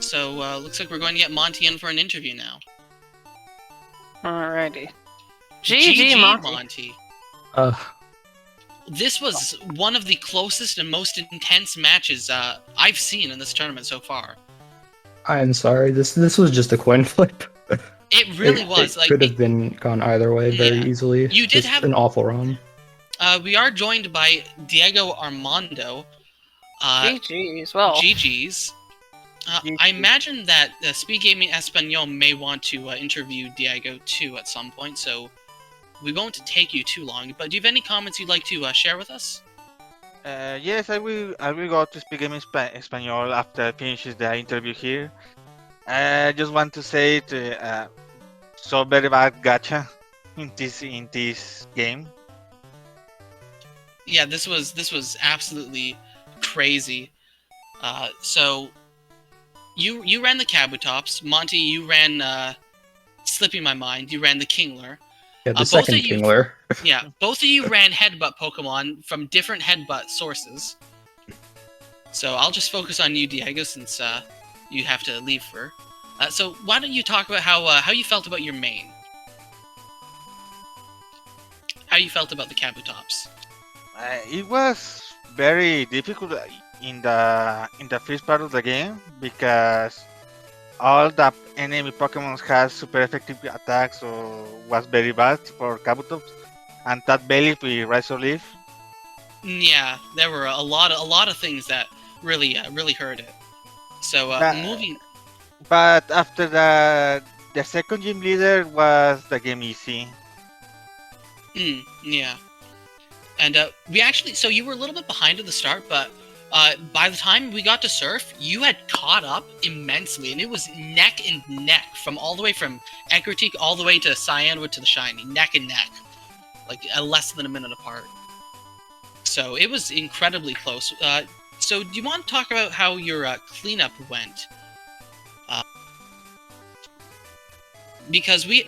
So, looks like we're going to get Monty in for an interview now. Alrighty. GG, Monty. This was one of the closest and most intense matches I've seen in this tournament so far. I'm sorry, this was just a coin flip. It really was. It could have been gone either way very easily. You did have an awful run. We are joined by DiegoArmando. GG's, well. GG's. I imagine that SpeedGaming Espanol may want to interview Diego too at some point, so we won't take you too long, but do you have any comments you'd like to share with us? Yes, I will. I will go to speak in Espanol after I finish the interview here. I just want to say so very bad gacha in this game. Yeah, this was absolutely crazy. So you ran the Kabutops, Monty. You ran slipping my mind. You ran the Kingler. Yeah, the both second of you- Kingler. Yeah, both of you ran headbutt Pokemon from different headbutt sources. So I'll just focus on you, Diego, since you have to leave for. So why don't you talk about how you felt about your main? How you felt about the Kabutops? It was very difficult in the first part of the game because all the enemy Pokemon has super effective attacks, so was very bad for Kabutops. And that belly with Razor Leaf. Yeah, there were a lot of things that really hurt it. So moving. But after the second gym leader was the game easy. Yeah. And we actually, so you were a little bit behind at the start, but by the time we got to Surf, you had caught up immensely, and it was neck and neck from all the way from Eggertique all the way to Cyanwood to the Shiny, neck and neck, like less than a minute apart. So it was incredibly close. So do you want to talk about how your cleanup went? Because we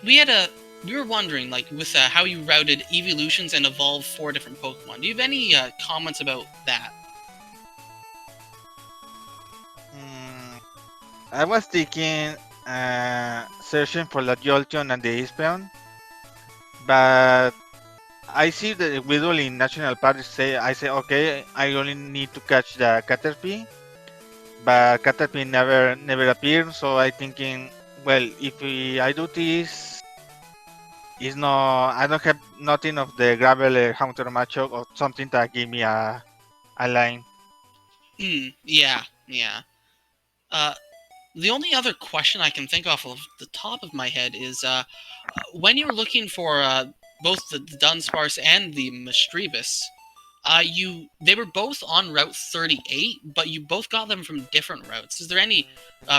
were wondering, like, with how you routed evolutions and evolved 4 different Pokemon. Do you have any comments about that? I was thinking searching for the Jolteon and the Espeon, but I see the Weedle in National Park. I say okay, I only need to catch the Caterpie, but Caterpie never appeared. So I thinking, well, if I do this, I don't have nothing of the Graveler, Haunter, Machoke, or something that give me a line. Yeah. The only other question I can think of the top of my head is when you were looking for both the Dunsparce and the Misdreavus, they were both on Route 38, but you both got them from different routes. Is there any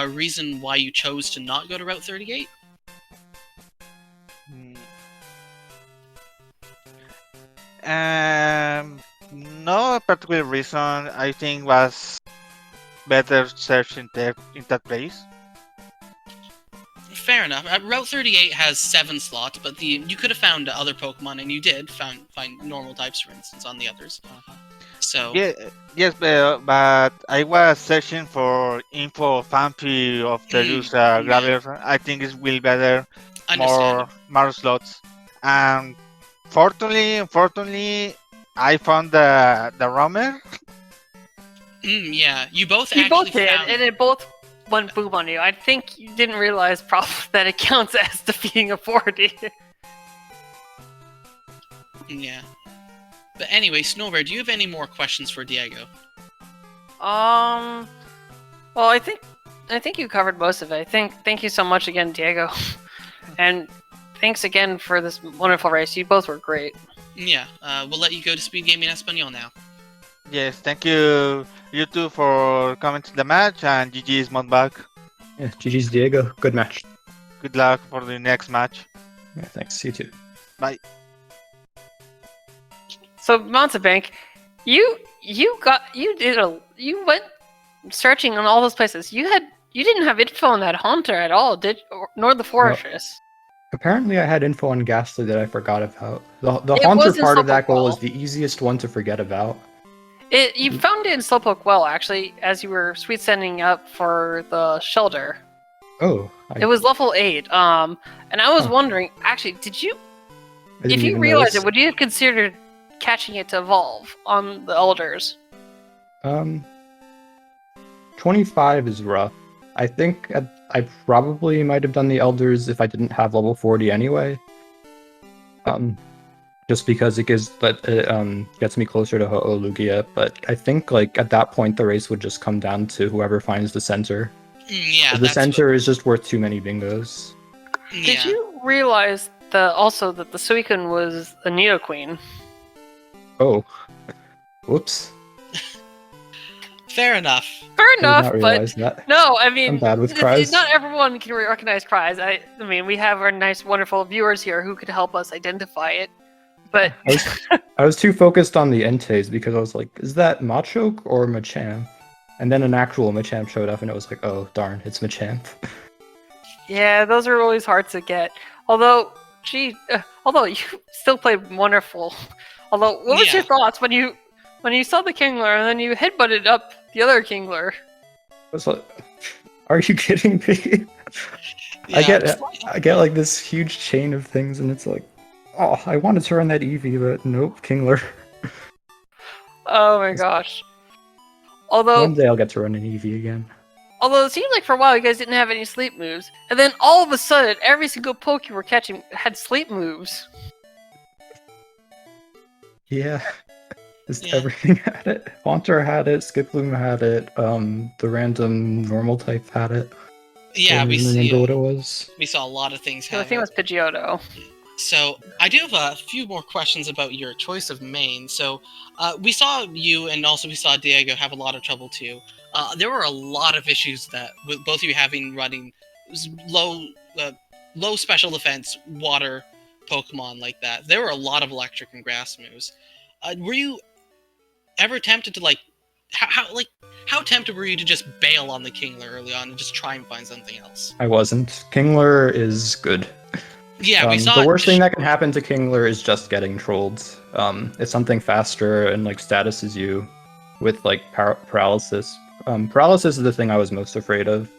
reason why you chose to not go to Route 38? No particular reason. I think was better search in that place. Fair enough. Route 38 has 7 slots, but you could have found other Pokemon, and you did find normal types, for instance, on the others. So Yeah, yes, but I was searching for info Fampi of the use Graveler. I think it will better more slots. And unfortunately, I found the Roamer. Yeah, you both did, found... and it both went boom on you. I think you didn't realize probably that it counts as defeating a 40. Yeah. But anyway, Snowbear, do you have any more questions for Diego? Well, I think you covered most of it. Thank you so much again, Diego. And thanks again for this wonderful race. You both were great. Yeah, we'll let you go to SpeedGaming Espanol now. Yes, thank you two for coming to the match, and GG's Mountebank. Yeah, GG's Diego. Good match. Good luck for the next match. Yeah, thanks. You too. Bye. So Mountebank, you went searching on all those places. You didn't have info on that Haunter at all, nor the Fortress. No. Apparently, I had info on Ghastly that I forgot about. The Haunter part of that goal is the easiest one to forget about. You found it in Slowpoke Well, actually, as you were sweet sending up for the shelter. Oh. It was level 8. And I was wondering, actually, if you realized it, would you have considered catching it to evolve on the Elders? 25 is rough. I think I probably might have done the Elders if I didn't have level 40 anyway. Just because it gets me closer to Ho-Oh-Lugia, but I think like at that point the race would just come down to whoever finds the center. Yeah, the center is just worth too many bingos. Did you realize also that the Suicune was a Nidoqueen. Oh, whoops! Fair enough. Fair I did enough, not but realize that. no, I mean, I'm bad with cries. not everyone can recognize cries. I mean, we have our nice, wonderful viewers here who could help us identify it. But I was too focused on the Entei because I was like, is that Machoke or Machamp? And then an actual Machamp showed up, and it was like, oh darn, it's Machamp. yeah, those are always hard to get. Although, although you still played wonderful. Although, what was your thoughts when you saw the Kingler and then you headbutted up the other Kingler? I was like, are you kidding me? Yeah, I get like this huge chain of things, and it's like, oh, I wanted to run that Eevee, but nope, Kingler. Oh my gosh. Although One day I'll get to run an Eevee again. Although it seemed like for a while you guys didn't have any sleep moves, and then all of a sudden every single poke you were catching had sleep moves. Yeah. Just everything had it. Haunter had it, Skiploom had it, the random normal type had it. Yeah, I don't remember what it was. We saw a lot of things I happen. think it was Pidgeotto. So, I do have a few more questions about your choice of main. So, we saw you and also we saw Diego have a lot of trouble too. There were a lot of issues that with both of you having running low special defense water Pokemon like that. There were a lot of electric and grass moves. Were you ever tempted to how tempted were you to just bail on the Kingler early on and just try and find something else? I wasn't. Kingler is good. Yeah, we saw the worst thing that can happen to Kingler is just getting trolled. If something faster and like statuses you with like paralysis. Paralysis is the thing I was most afraid of.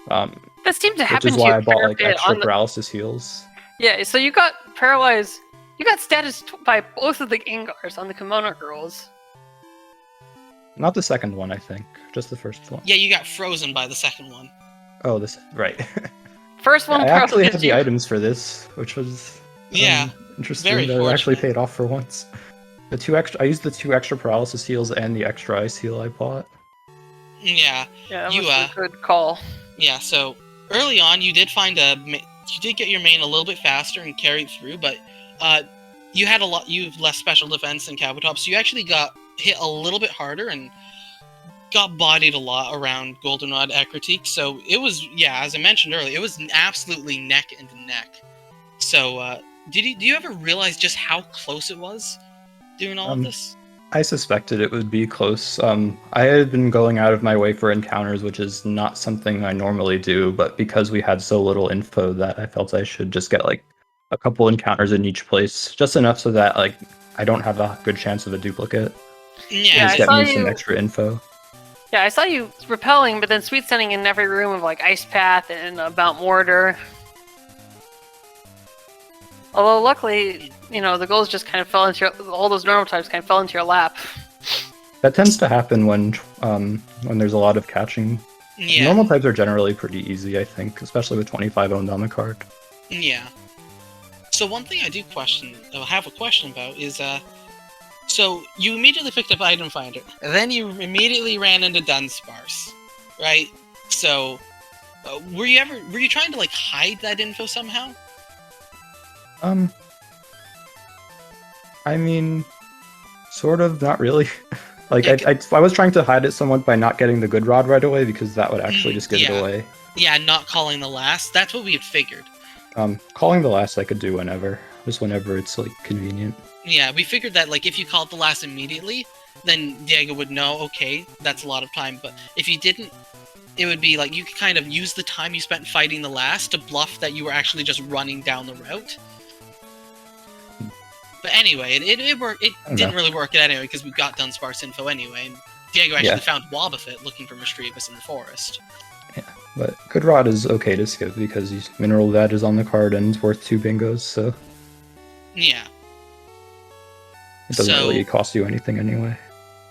That seemed to Which happen is to why you I bought fair like bit extra on the... paralysis heals. Yeah, so you got paralyzed. You got status by both of the Gengars on the Kimono Girls. Not the second one, I think. Just the first one. Yeah, you got frozen by the second one. Oh, this right. First one I actually had paralyzed the you. items for this, which was interesting. very That it actually fortunate. paid off for once. I used the 2 extra paralysis heals and the extra ice heal I bought. Yeah, Yeah, that You, was a good call. yeah. So early on, you did you did get your main a little bit faster and carried through, but you had you have less special defense than Kabutops, so you actually got hit a little bit harder and got bodied a lot around Goldenrod Ecruteak. So it was, as I mentioned earlier, it was absolutely neck and neck. So do you ever realize just how close it was doing all of this? I suspected it would be close. I had been going out of my way for encounters, which is not something I normally do, but because we had so little info that I felt I should just get like a couple encounters in each place, just enough so that like I don't have a good chance of a duplicate. Yeah, Just get me some extra info. Yeah, I saw you repelling, but then sweet sending in every room of like Ice Path and Mount Mortar. Although luckily, the goals just kind of fell into all those normal types kind of fell into your lap. That tends to happen when there's a lot of catching. yeah, Normal types are generally pretty easy, I think, especially with 25 owned on the card. yeah. So one thing I have a question about is so you immediately picked up Item Finder, and then you immediately ran into Dunsparce, right? So were you trying to like hide that info somehow? I mean, sort of, not really. Like, Yeah, I was trying to hide it somewhat by not getting the good rod right away, because that would actually just give yeah. it away. Yeah, not calling the last. That's what we had figured. Calling the last I could do whenever. Just whenever it's, like, convenient. Yeah, we figured that like if you called the last immediately, then Diego would know, okay, that's a lot of time. But if you didn't, it would be like you could kind of use the time you spent fighting the last to bluff that you were actually just running down the route. But anyway, it worked. It didn't really work out anyway because we got Dunsparce info anyway. And Diego actually found Wobbuffet looking for Mischievous in the forest. Yeah, but good rod is okay to skip because Mineral Veg is on the card and it's worth 2 bingos, so Yeah. it doesn't So- really cost you anything anyway.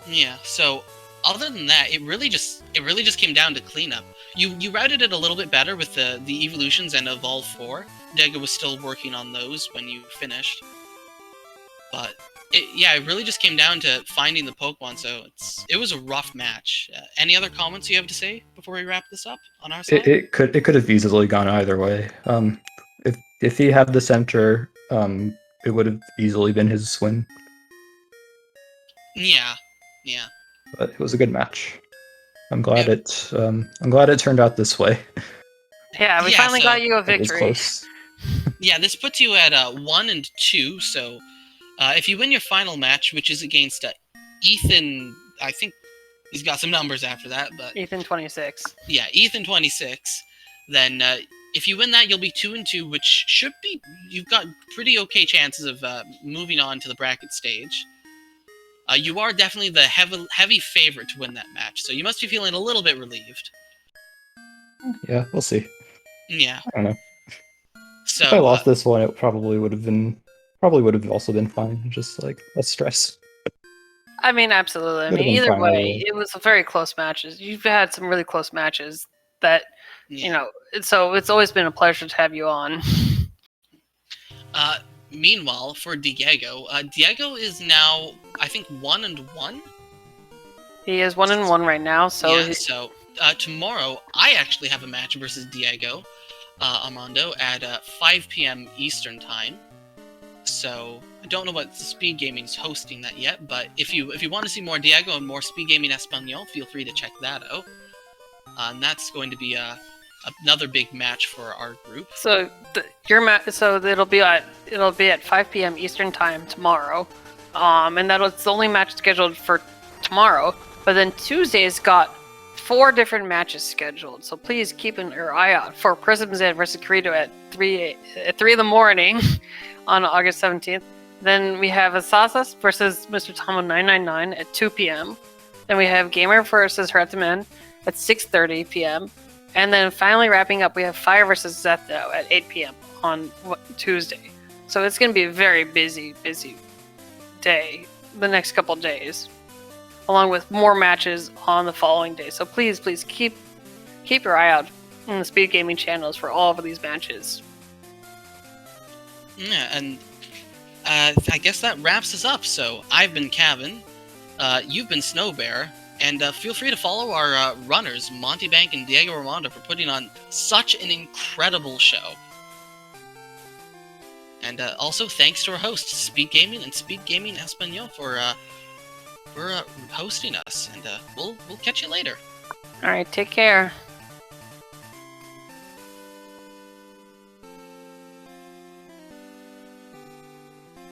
Yeah, so other than that, it really just came down to cleanup. You routed it a little bit better with the evolutions and Evolve 4. Diego was still working on those when you finished. But it really just came down to finding the Pokemon, so it was a rough match. Any other comments you have to say before we wrap this up on our side? It could have easily gone either way. If if he had the center, it would have easily been his win. Yeah. But it was a good match. I'm glad Yeah. it turned out this way. Yeah, we Yeah, finally so- got you a It was victory. close. Yeah, this puts you at 1 and 2. So, if you win your final match, which is against Ethan, I think he's got some numbers after that, but Ethan 26. yeah, Ethan 26. Then, if you win that, you'll be 2 and 2, which should be you've got pretty okay chances of moving on to the bracket stage. You are definitely the heavy favorite to win that match, so you must be feeling a little bit relieved. Yeah, we'll see. Yeah. I don't know. So If I lost this one, it probably would have also been fine. Just like less stress. I mean, absolutely. I Would've mean, been either fine way, either way. it was a very close matches. You've had some really close matches that, yeah. you know, so it's always been a pleasure to have you on. Meanwhile, for Diego, Diego is now, I think, 1 and 1. He is 1 and 1 right now, so Yeah. So tomorrow, I actually have a match versus Diego Armando at 5 p.m. Eastern time. So I don't know what Speed Gaming's hosting that yet, but if you want to see more Diego and more Speed Gaming Espanol, feel free to check that out. And that's going to be another big match for our group. so it'll be at 5 p.m. Eastern time tomorrow, and it's the only match scheduled for tomorrow. But then Tuesday's got 4 different matches scheduled, so please keep your eye out for Prism Z versus Corito at 3 in the morning on August 17th. Then we have Asasas versus Mr. Tomo 999 at 2 p.m. Then we have Gamer versus Heretaman at 6:30 p.m. And then finally wrapping up, we have Fire versus Zetho at 8 p.m. on Tuesday. So it's going to be a very busy day the next couple days, along with more matches on the following day. So please keep your eye out in the Speed Gaming channels for all of these matches. Yeah, and I guess that wraps us up. So I've been Kevin, you've been Snowbear, and feel free to follow our runners, Mountebank and DiegoArmando, for putting on such an incredible show. And also thanks to our hosts, Speed Gaming and Speed Gaming Espanol, for hosting us. And we'll catch you later. All right, take care.